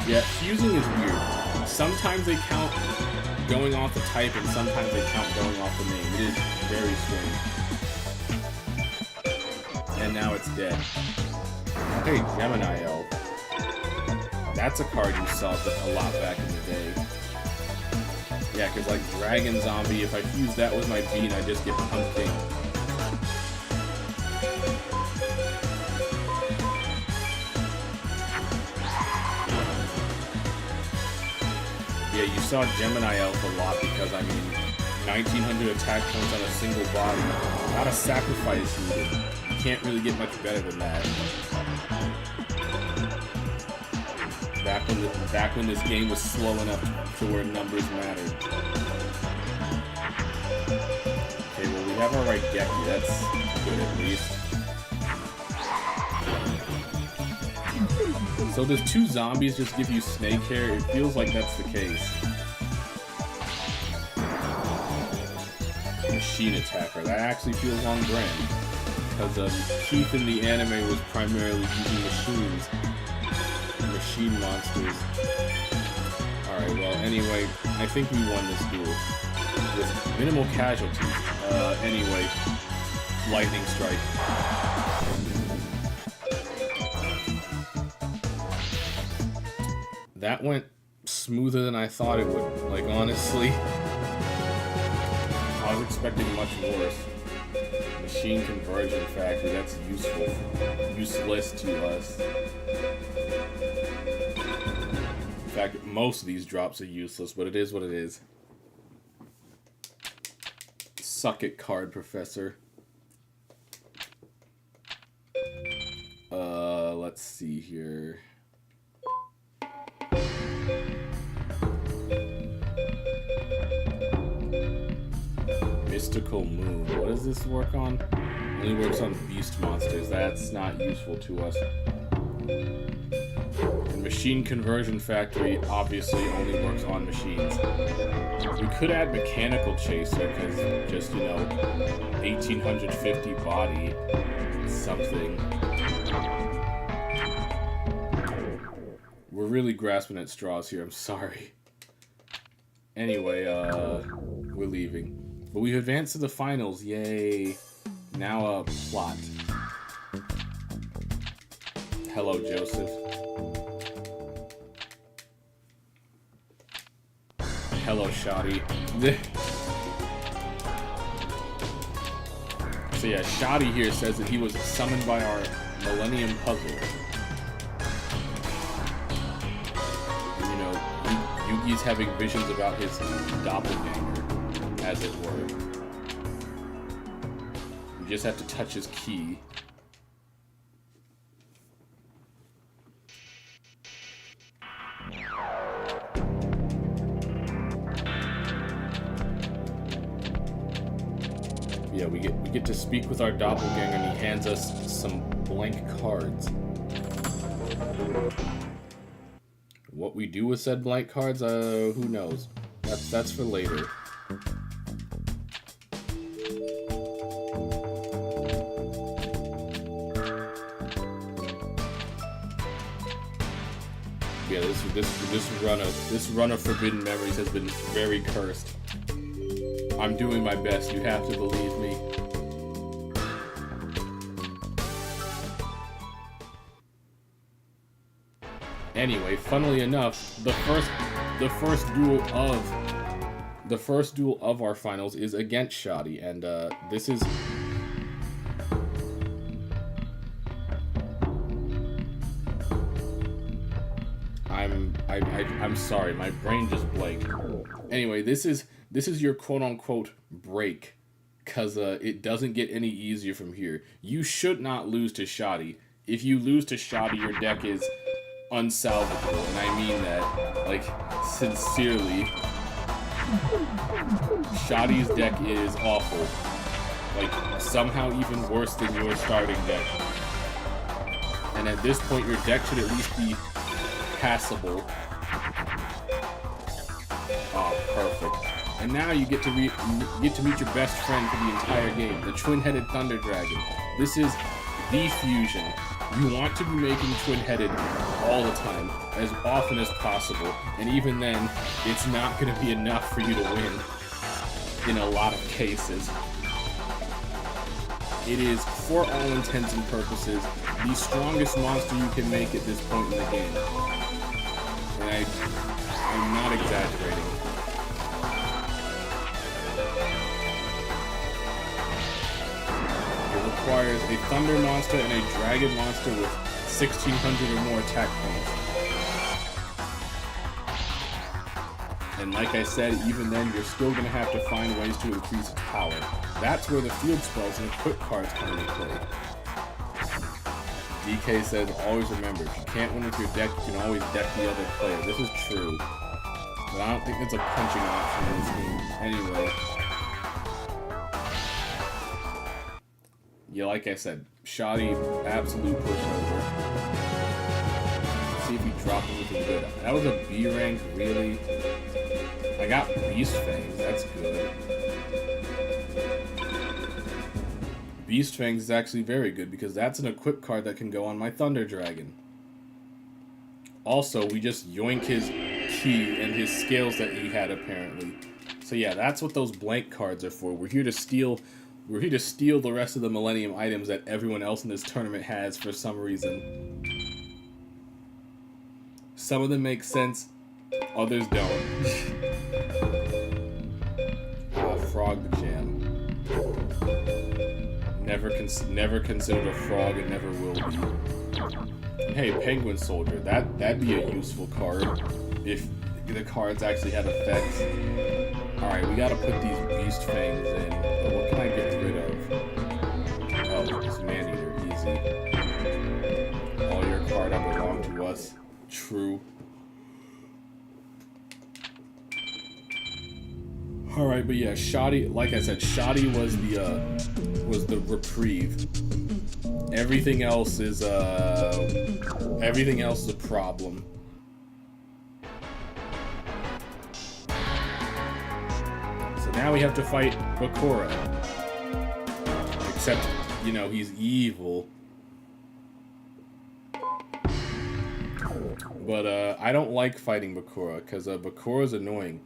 Yeah, fusing is weird. Sometimes they count going off the type, and sometimes they count going off the name. It is very strange. And now it's dead. Hey, Gemini Elf. That's a card you saw a lot back in the day. Yeah, because like Dragon Zombie, if I fuse that with my bean, I just get pumpkin. Yeah, you saw Gemini Elf a lot because, I mean, 1900 attack points on a single body. Not a sacrifice needed. You can't really get much better than that. Back when this game was slow enough to where numbers mattered. Okay, well we have our right Geki, that's good at least. So does 2 zombies just give you snake hair? It feels like that's the case. Machine attacker, that actually feels on brand. Because Keith in the anime was primarily using machines. Machine monsters. Alright, well, anyway, I think we won this duel. With minimal casualties. Anyway, lightning strike. That went smoother than I thought it would. Like, honestly, I was expecting much worse. Machine conversion factor, that's useful. Useless to us. In fact, most of these drops are useless, but it is what it is. Suck it, card professor. Let's see here. Mystical Moon. What does this work on? Only works on beast monsters. That's not useful to us. And Machine Conversion Factory obviously only works on machines. We could add Mechanical Chaser because just, you know, 1850 body something. We're really grasping at straws here, I'm sorry. Anyway, we're leaving. But we've advanced to the finals, yay. Now, plot. Hello, Joseph. Hello, Shoddy. So yeah, Shoddy here says that he was summoned by our Millennium Puzzle. And, you know, Yugi's having visions about his doppelganger, as it were. You just have to touch his key. Yeah, we get to speak with our doppelganger, and he hands us some blank cards. What we do with said blank cards, who knows? That's for later. Yeah, this run of Forbidden Memories has been very cursed. I'm doing my best, you have to believe me. Anyway, funnily enough, the first duel of our finals is against Shoddy, and this is I'm sorry, my brain just blanked. Anyway, this is your quote-unquote break, because it doesn't get any easier from here. You should not lose to Shoddy. If you lose to Shoddy, your deck is unsalvageable, and I mean that, like, sincerely. Shoddy's deck is awful. Like, somehow even worse than your starting deck. And at this point, your deck should at least be passable. Oh, perfect. And now you get to meet your best friend for the entire game, the Twin-Headed Thunder Dragon. This is the fusion. You want to be making Twin-Headed all the time, as often as possible, and even then, it's not going to be enough for you to win in a lot of cases. It is, for all intents and purposes, the strongest monster you can make at this point in the game. And I'm not exaggerating. Requires a thunder monster and a dragon monster with 1,600 or more attack points. And like I said, even then, you're still going to have to find ways to increase its power. That's where the field spells and equip cards come into play. DK says, always remember, if you can't win with your deck, you can always deck the other player. This is true. But I don't think it's a punching option in this game. Anyway. Yeah, like I said, Shoddy, absolute pushover. Let's see if we drop anything good. That was a B rank, really? I got Beast Fangs, that's good. Beast Fangs is actually very good, because that's an equip card that can go on my Thunder Dragon. Also, we just yoink his key and his scales that he had, apparently. So yeah, that's what those blank cards are for. We're here to steal the rest of the Millennium items that everyone else in this tournament has for some reason. Some of them make sense, others don't. Frog Jam. Never considered a frog and never will be. Hey, Penguin Soldier, that'd be a useful card if the cards actually had effects. Alright, we gotta put these Beast Fangs in. But what can I get rid of? Oh, this Man-Eater, easy. All your card belong to us. True. Alright, but yeah, Shoddy, like I said, Shoddy was the reprieve. Everything else is a problem. So now we have to fight Bakura. Except, you know, he's evil. But I don't like fighting Bakura because Bakura's annoying.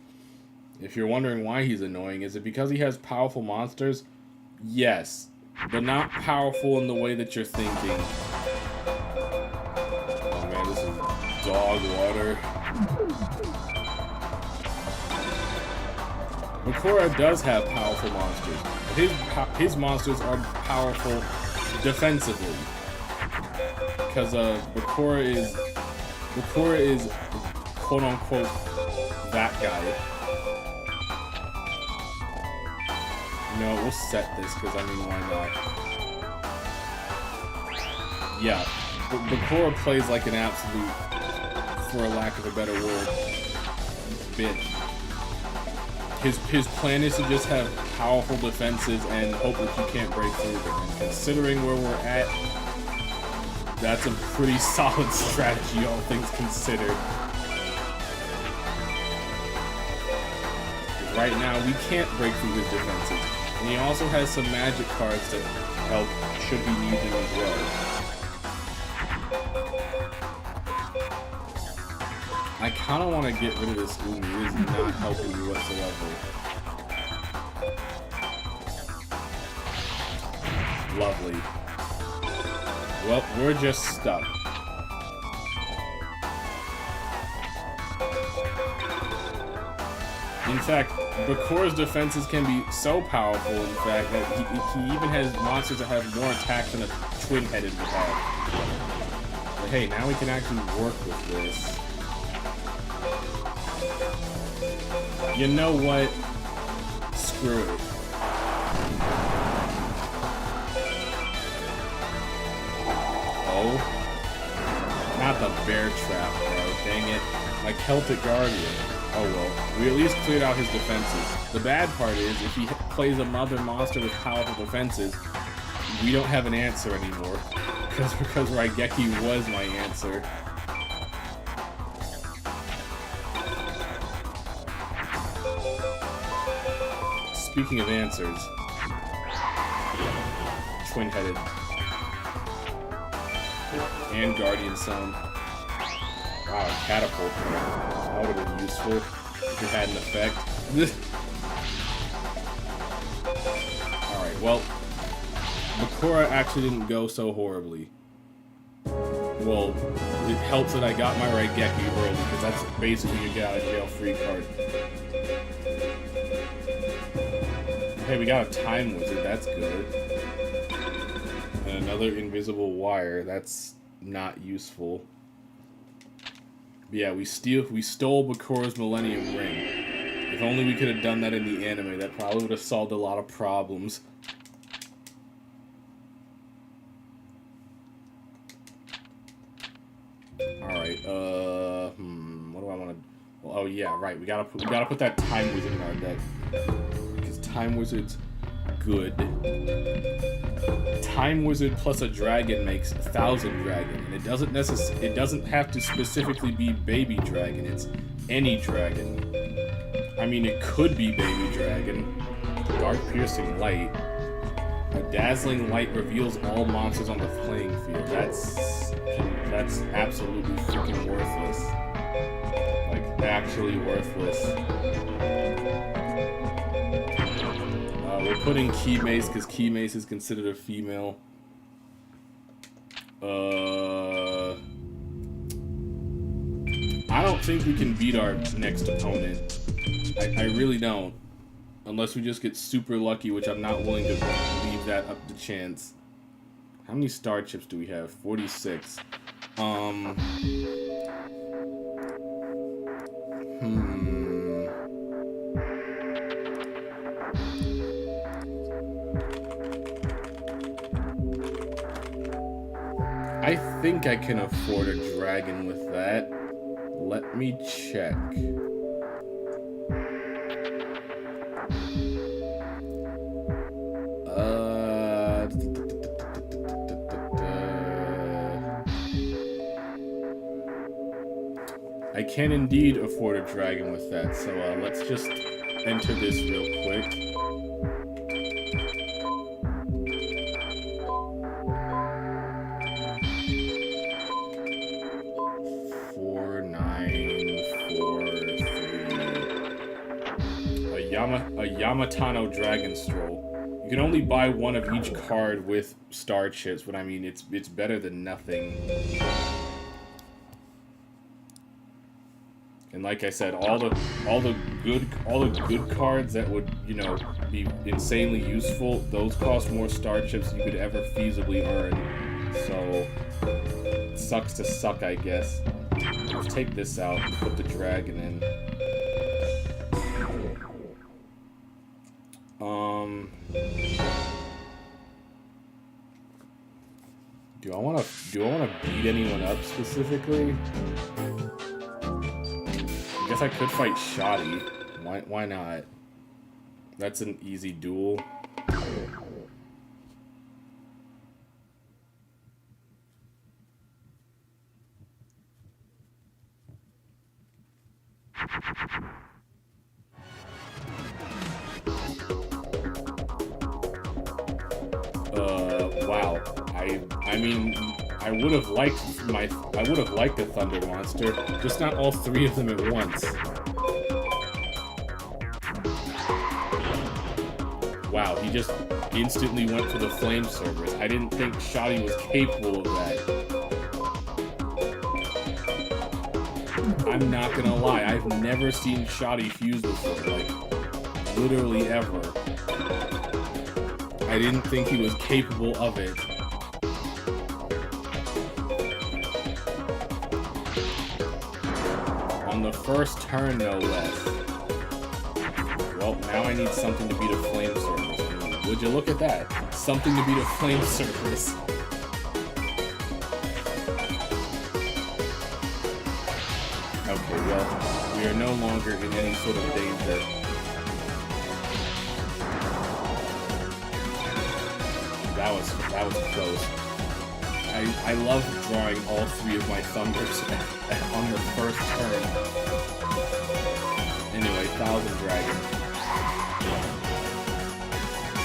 If you're wondering why he's annoying, is it because he has powerful monsters? Yes, but not powerful in the way that you're thinking. Oh man, this is dog water. Bakura does have powerful monsters, but his monsters are powerful defensively. Because Bakura is quote unquote that guy. You know, we'll set this because I mean, why not? Yeah, Bakura plays like an absolute, for a lack of a better word, bitch. His plan is to just have powerful defenses and hope that you can't break through them. And considering where we're at, that's a pretty solid strategy, all things considered. Right now, we can't break through his defenses. And he also has some magic cards that help should he need them as well. I kind of want to get rid of this Umi. It is not helping me whatsoever. Lovely. Well, we're just stuck. In fact, Bakura's defenses can be so powerful, in fact, that he even has monsters that have more attacks than a twin-headed would have. But hey, now we can actually work with this. You know what? Screw it. Oh. Not the bear trap, bro. Dang it. My Celtic Guardian. Oh well. We at least cleared out his defenses. The bad part is, if he plays another monster with powerful defenses, we don't have an answer anymore. Because Raigeki was my answer. Speaking of answers, twin-headed and Guardian Sun. Wow, catapult. That would have been useful if it had an effect. Alright, well, Bakura actually didn't go so horribly. Well, it helps that I got my Raigeki early, because that's basically a get-out-of-jail-free card. Hey, we got a Time Wizard, that's good. And another invisible wire, that's not useful. But yeah, we stole Bakura's Millennium Ring. If only we could have done that in the anime, that probably would have solved a lot of problems. Alright, what do I want to... Well, oh yeah, right, we gotta put that Time Wizard in our deck. Because Time Wizard's good. Time Wizard plus a dragon makes 1,000 dragon, and it doesn't have to specifically be baby dragon, it's any dragon. I mean, it could be baby dragon. Dark Piercing Light. A dazzling light reveals all monsters on the playing field. That's absolutely freaking worthless. Like, actually worthless. We're putting Key Mace because Key Mace is considered a female. I don't think we can beat our next opponent. I really don't. Unless we just get super lucky, which I'm not willing to leave that up to chance. How many star chips do we have? 46. I think I can afford a dragon with that. Let me check. I can indeed afford a dragon with that, so let's just enter this real quick. Yamatano Dragon Stroll. You can only buy one of each card with star chips, but I mean, it's better than nothing. And like I said, all the good cards that would, you know, be insanely useful, those cost more star chips than you could ever feasibly earn. So it sucks to suck, I guess. Let's take this out and put the dragon in. Do I wanna beat anyone up specifically? I guess I could fight Shoddy. Why not? That's an easy duel. Wow. I mean, I would have liked a Thunder Monster, just not all three of them at once. Wow, he just instantly went for the Flame Cerberus. I didn't think Shoddy was capable of that. I'm not gonna lie, I've never seen Shoddy fuse before, like, literally ever. I didn't think he was capable of it. On the first turn, no less. Well, now I need something to beat a Flame Cerberus. I mean, would you look at that? Something to beat a Flame Cerberus. Okay, well, we are no longer in any sort of danger. That was close. I love drawing all three of my Thunders on the first turn. Anyway, 1000 Dragon.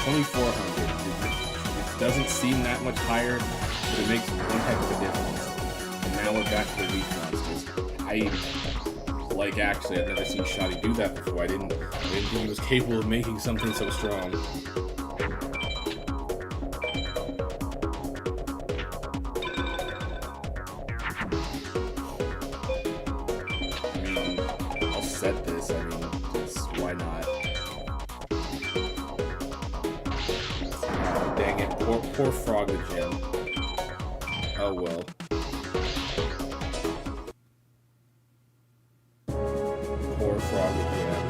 2400. It doesn't seem that much higher, but it makes one heck of a difference. And now we're back to the weak monsters. Actually, I've never seen Shoddy do that before. I didn't think he was capable of making something so strong. Why not? Dang it, poor Frog Gem. Oh well. Poor Frog Gem.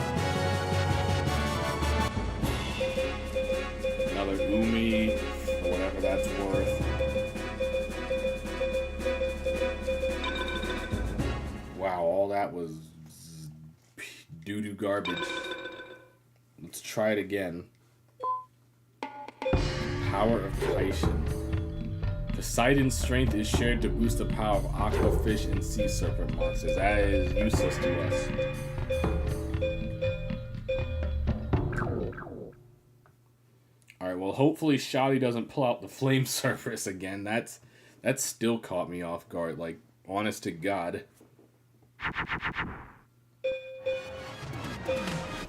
Another Umi, or whatever that's worth. Wow, all that was doo-doo garbage. Let's try it again. Power of Kaishin. Poseidon's strength is shared to boost the power of aqua, fish, and sea serpent monsters. That is useless to us. Alright, well hopefully Shoddy doesn't pull out the Flame Cerberus again. That still caught me off guard, like, honest to God.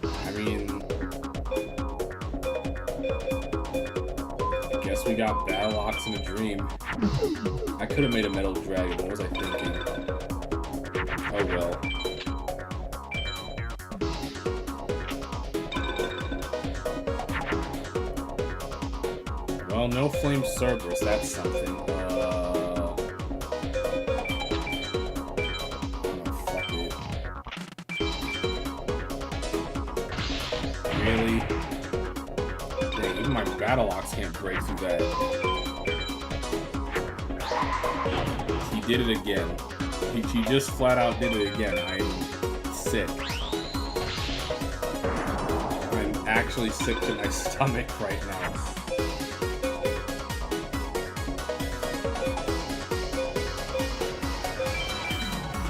I mean, I guess we got Battle Ox in a dream. I could have made a Metal Dragon. What was I thinking? Oh well. Well, no Flame Cerberus. That's something. Really? Dang, even my Battle Ox can't break through that. He did it again. He just flat out did it again. I'm sick. I'm actually sick to my stomach right now.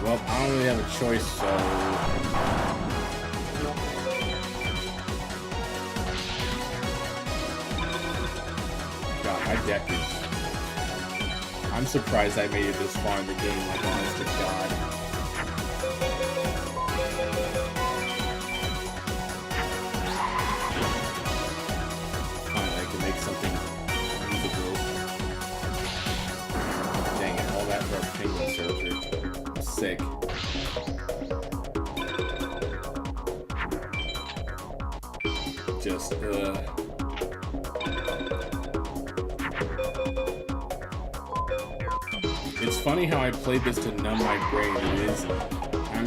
Well, I don't really have a choice, so... My deck is... I'm surprised I made it this far in the game, like, honest to God. sick. Just, It's funny how I played this to numb my brain.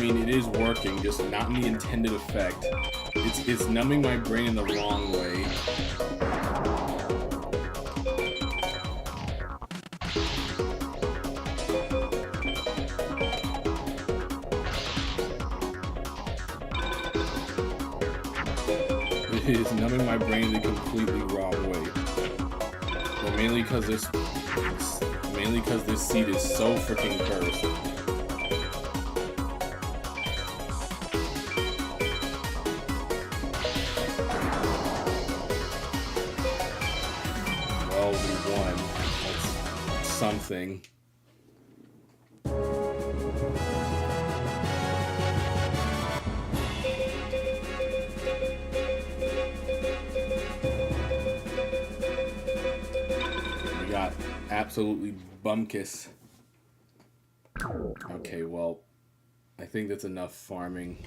It is working, just not in the intended effect. It's numbing my brain in the wrong way. It is numbing my brain in the completely wrong way. But mainly because this seat is so freaking cursed. Well, we won. That's something. Absolutely bumkus. Okay, well, I think that's enough farming.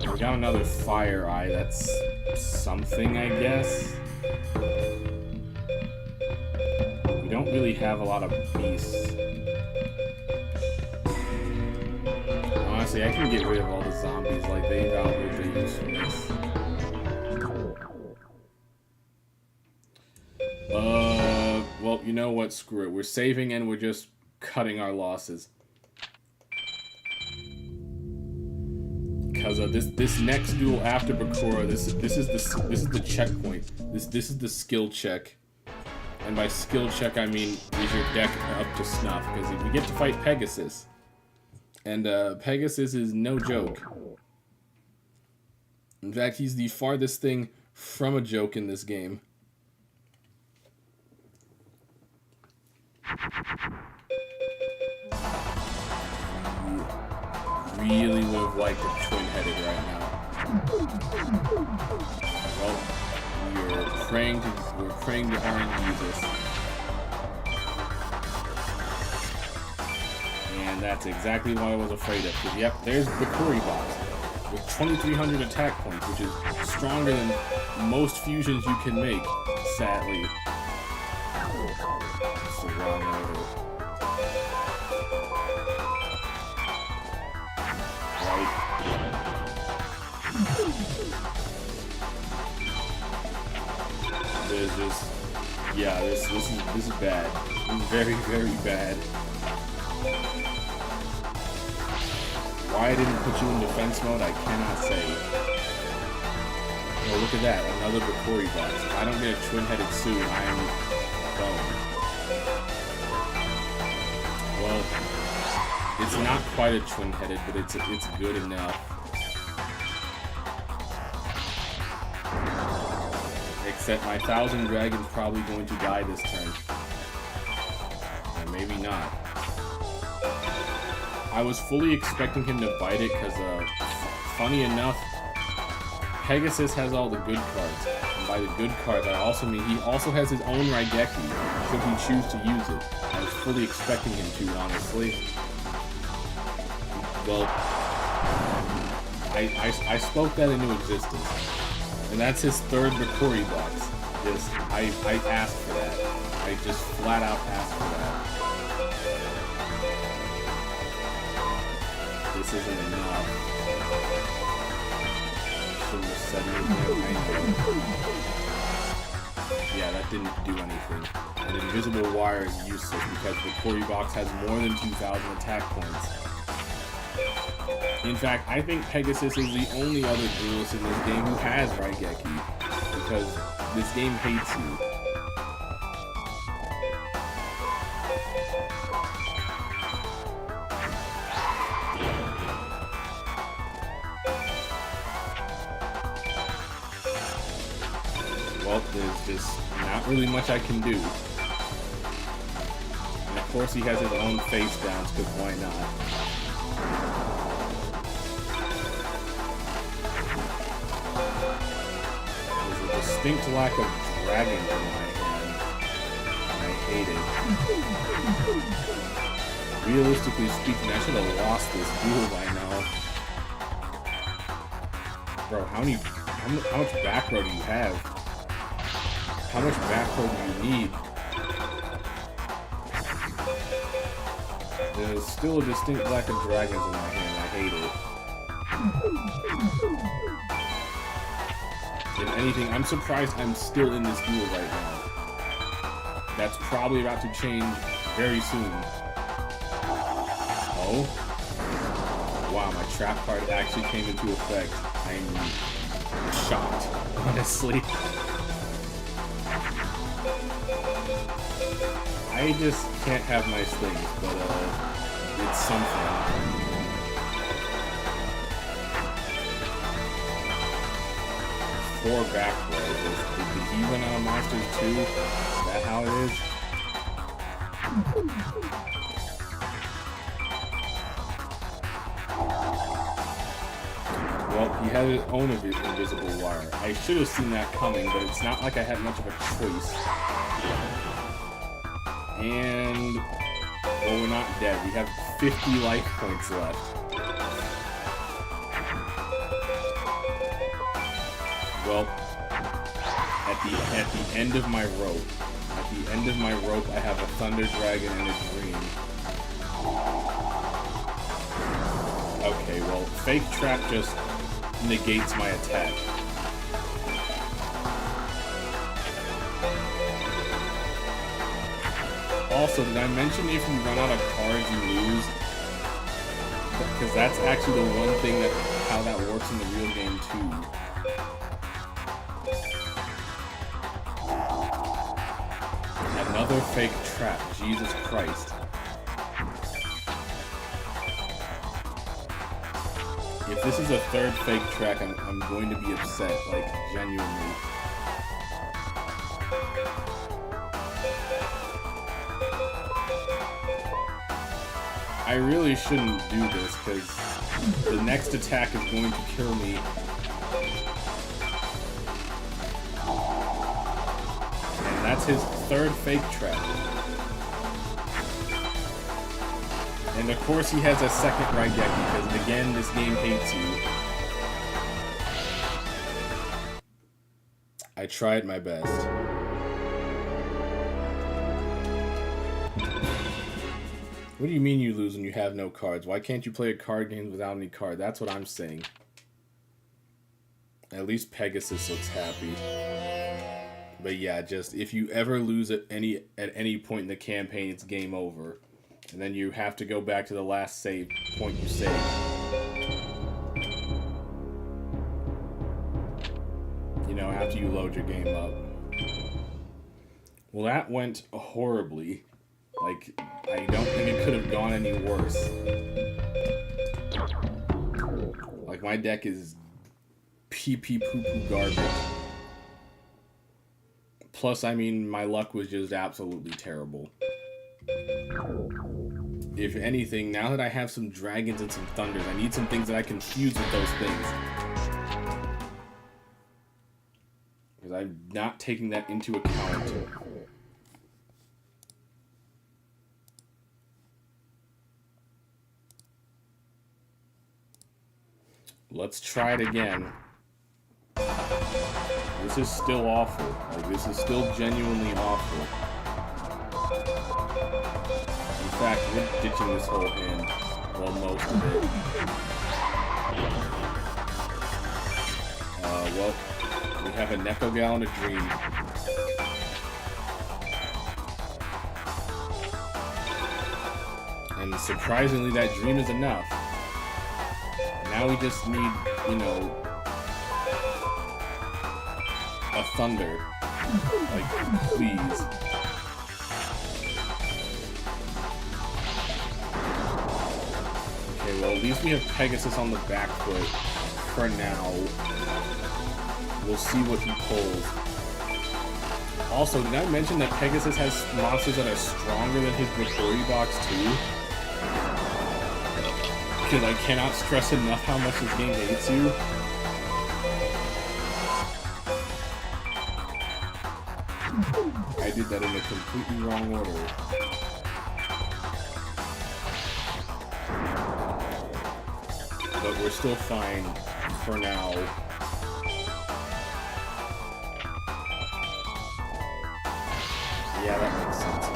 We got another fire eye. That's something, I guess. We don't really have a lot of beasts. Honestly, I can get rid of all the zombies, like, they've outlived their usefulness. Well, you know what? Screw it. We're saving and we're just cutting our losses. Because this next duel after Bakura, this is the checkpoint. This is the skill check. And by skill check, I mean, is your deck up to snuff? Because we get to fight Pegasus. And Pegasus is no joke. In fact, he's the farthest thing from a joke in this game. Really would have liked a twin-headed right now. Well, we're praying to RNG this. And that's exactly what I was afraid of. Because, yep, there's Bakuri box with 2,300 attack points, which is stronger than most fusions you can make, sadly. That's the wrong order. Right. There's just, yeah, this is bad. This is very, very bad. Why I didn't put you in defense mode, I cannot say. Oh, look at that, another Bakuri box. If I don't get a twin-headed soon, I am boned. Well, it's not quite a twin-headed, but it's good enough. Except my 1,000 Dragon's probably going to die this turn. Or maybe not. I was fully expecting him to bite it because, funny enough, Pegasus has all the good cards. And by the good cards, I also mean he also has his own Raigeki, should he choose to use it. I was fully expecting him to, honestly. Well, I spoke that into existence. And that's his third Bakuri box. I asked for that. I just flat out asked for that. This isn't enough. Shouldn't have said anything. Yeah, that didn't do anything. An invisible wire is useless because the Bakuri box has more than 2,000 attack points. In fact, I think Pegasus is the only other duelist in this game who has Raigeki, because this game hates you. Well, there's just not really much I can do. And of course he has his own face downs, because why not? distinct lack of dragons in my hand. And I hate it. Realistically speaking, I should have lost this duel by now. Bro, how much back row do you have? How much back row do you need? There's still a distinct lack of dragons in my hand. I hate it. If anything, I'm surprised I'm still in this duel right now. That's probably about to change very soon. Oh. Wow, my trap card actually came into effect. I'm shocked, honestly. I just can't have nice things, but it's something. Four back rows. Did he run out of monsters too? Is that how it is? Well, he had his own invisible wire. I should have seen that coming, but it's not like I had much of a choice. And, well, we're not dead. We have 50 life points left. Well, at the end of my rope, I have a thunder dragon and a dream. Okay, well, fake trap just negates my attack. Also, did I mention if you run out of cards, you lose? Because that's actually the one thing how that works in the real game too. Another fake trap, Jesus Christ. If this is a third fake track, I'm going to be upset, like, genuinely. I really shouldn't do this, because the next attack is going to kill me. And that's his third fake trap. And of course he has a second Raigeki, because again, this game hates you. I tried my best. What do you mean you lose when you have no cards? Why can't you play a card game without any card? That's what I'm saying. At least Pegasus looks happy. But yeah, just if you ever lose at any point in the campaign, it's game over. And then you have to go back to the last save point you saved. You know, after you load your game up. Well, that went horribly. Like, I don't think it could have gone any worse. Like, my deck is pee-pee-poo-poo garbage. Plus, I mean, my luck was just absolutely terrible. If anything, now that I have some dragons and some thunders, I need some things that I can fuse with those things. Because I'm not taking that into account. Let's try it again. This is still awful. Like, this is still genuinely awful. In fact, we're ditching this whole hand. Well, most of it. Well, we have a Neko Gal and a Dream. And surprisingly, that Dream is enough. Now we just need, you know, a Thunder. Like, please. Okay, well, at least we have Pegasus on the back foot for now. We'll see what he pulls. Also, did I mention that Pegasus has monsters that are stronger than his Matori box, too? Because I cannot stress enough how much this game hates you. I did that in a completely wrong order. But we're still fine for now. Yeah, that makes sense.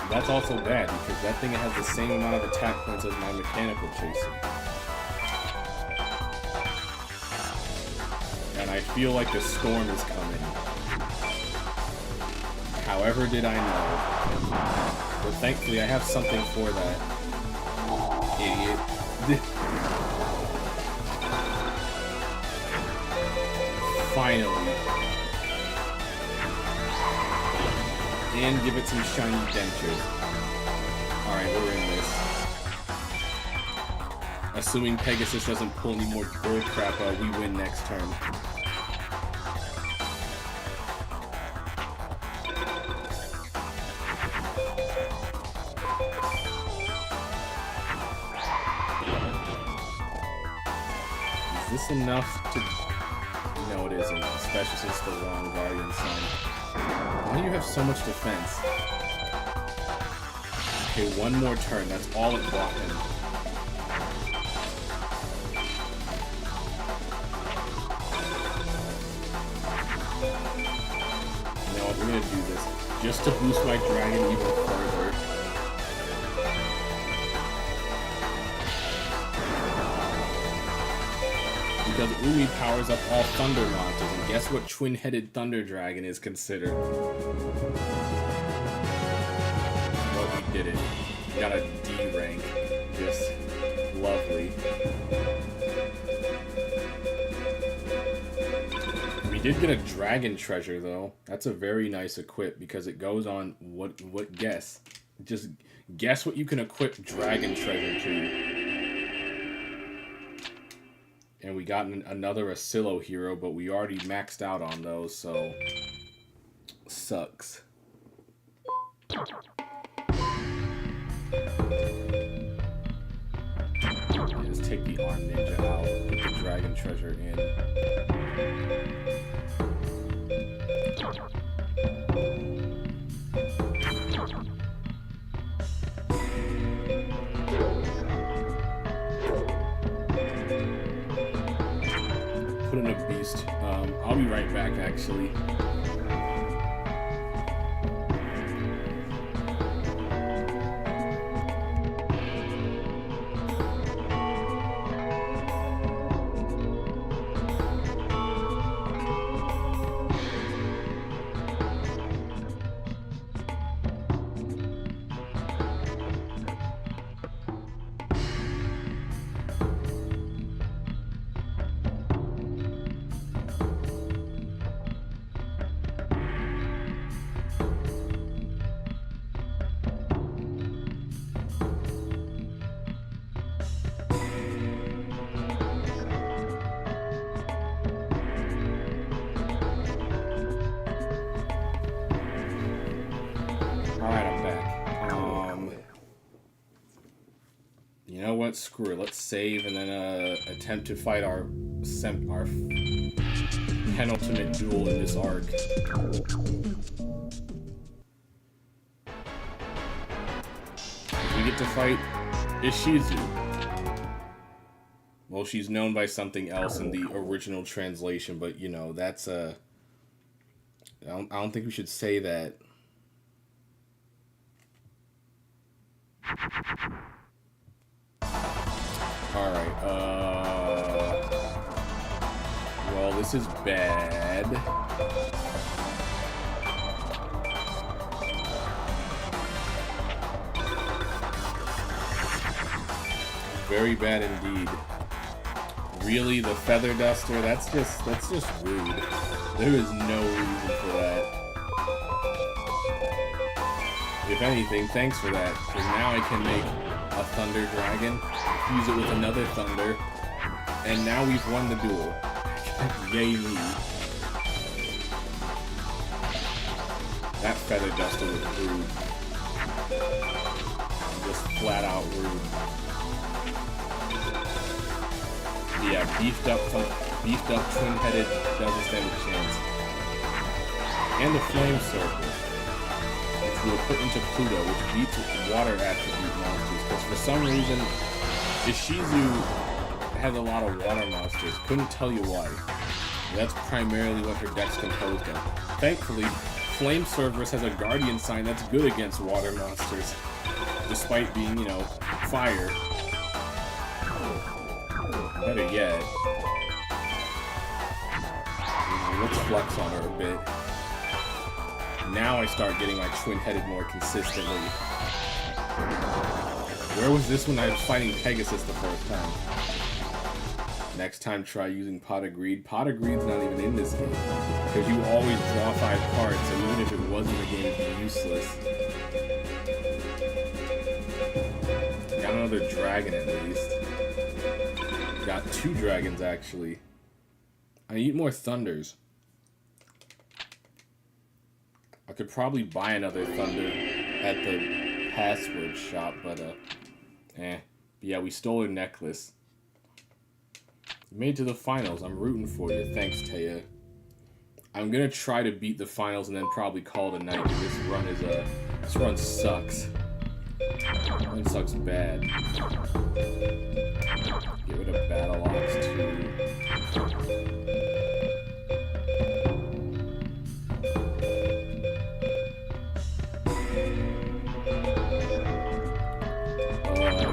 That's also bad because that thing has the same amount of attack points as my mechanical chaser. And I feel like the storm is coming. However did I know? But thankfully I have something for that. Idiot. Finally. And give it some shiny dentures. Alright, we're in this. Assuming Pegasus doesn't pull any more gold crap, we win next turn. Is this enough to... No, it isn't, especially since the wrong Guardian Sun. Why do you have so much defense? Okay, one more turn. That's all it bought him. You know what? We're gonna do this just to boost my dragon even further. Because Umi powers up all thunder monsters, and guess what twin-headed thunder dragon is considered? Well, we did it. We got a D rank. Just lovely. We did get a dragon treasure though. That's a very nice equip because it goes on what guess? Just guess what you can equip dragon treasure to. And we got another Asilo hero, but we already maxed out on those, so... Sucks. Just take the arm ninja out, put the dragon treasure in. Put in a beast. I'll be right back, actually. Screw it. Let's save and then attempt to fight our penultimate duel in this arc. We get to fight Ishizu. Well, she's known by something else in the original translation, but you know that's I don't think we should say that. Alright, well, this is bad. Very bad indeed. Really, the feather duster? That's just rude. There is no reason for that. If anything, thanks for that, because now I can make a thunder dragon, use it with another thunder, and now we've won the duel. Yay me. That feather duster was rude. Just flat out rude. Yeah, beefed up twin-headed doesn't stand a chance. and the Flame Circle, which we'll put into Pluto, which beats water attribute monsters. Because for some reason, Ishizu has a lot of water monsters. Couldn't tell you why. That's primarily what her deck's composed of. Thankfully, Flame Cerberus has a Guardian sign that's good against water monsters, despite being, you know, fire. Better yet, let's flex on her a bit. Now I start getting my twin-headed more consistently. Where was this when I was fighting Pegasus the first time? Next time, try using Pot of Greed. Pot of Greed's not even in this game, because you always draw 5 cards, so even if it wasn't a game, it'd be useless. Got another dragon at least. Got 2 dragons, actually. I need more thunders. I could probably buy another thunder at the password shop, but, yeah, we stole her necklace. Made to the finals. I'm rooting for you. Thanks, Taya. I'm gonna try to beat the finals and then probably call it a night, because this run sucks. This run sucks bad. Get rid of Battle Ops too.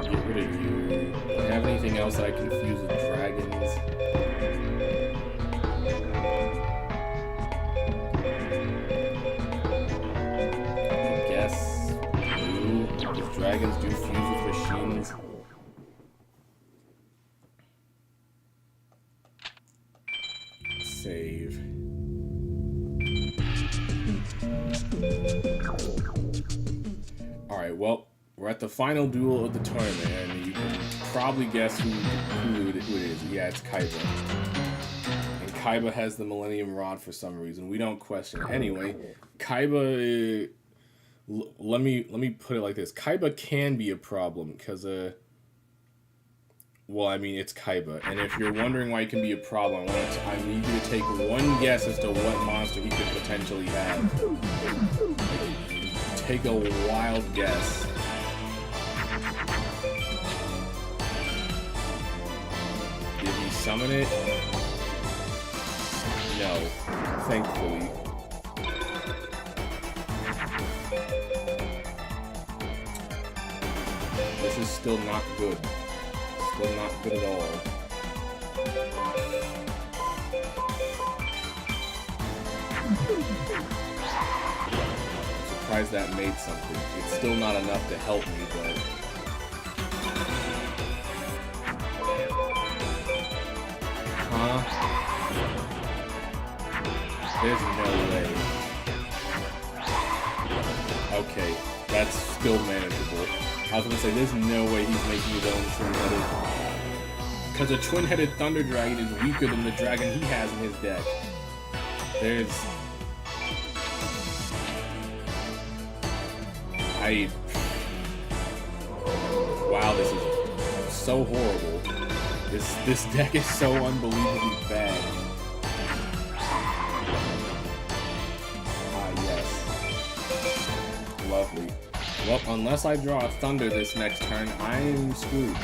Get rid of you. Do I have anything else that I can fuse with dragons? I guess you. If dragons do fuse with machines. Save. Alright, well, we're at the final duel of the tournament, and you can probably guess who it is. Yeah, it's Kaiba. And Kaiba has the Millennium Rod for some reason. We don't question it. Anyway, Kaiba... let me put it like this. Kaiba can be a problem, because, well, I mean, it's Kaiba. And if you're wondering why it can be a problem, I need you to take one guess as to what monster he could potentially have. Take a wild guess. Did he summon it? No, thankfully. This is still not good. Still not good at all. I'm surprised that made something. It's still not enough to help me, but... Huh? There's no way. Okay, that's still manageable. I was gonna say, there's no way he's making his own twin-headed. Because a twin-headed Thunder Dragon is weaker than the dragon he has in his deck. Wow, this is so horrible. This deck is so unbelievably bad. Ah, yes. Lovely. Well, unless I draw a Thunder this next turn, I'm screwed.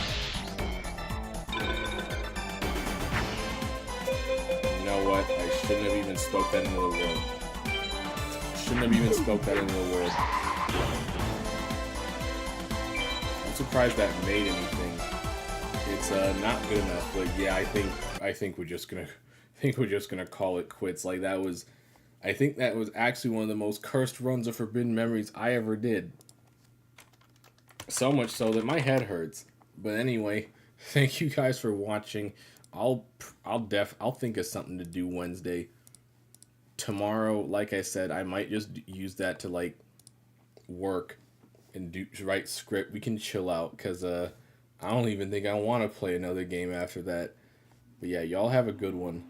You know what? I shouldn't have even spoke that into the world. Shouldn't have even spoke that into the world. I'm surprised that made anything. It's not good enough, but yeah, I think we're just gonna call it quits. Like, that was, I think that was actually one of the most cursed runs of Forbidden Memories I ever did. So much so that my head hurts. But anyway, thank you guys for watching. I'll think of something to do Wednesday. Tomorrow, like I said, I might just use that to, like, work and write script. We can chill out, because I don't even think I want to play another game after that. But yeah, y'all have a good one.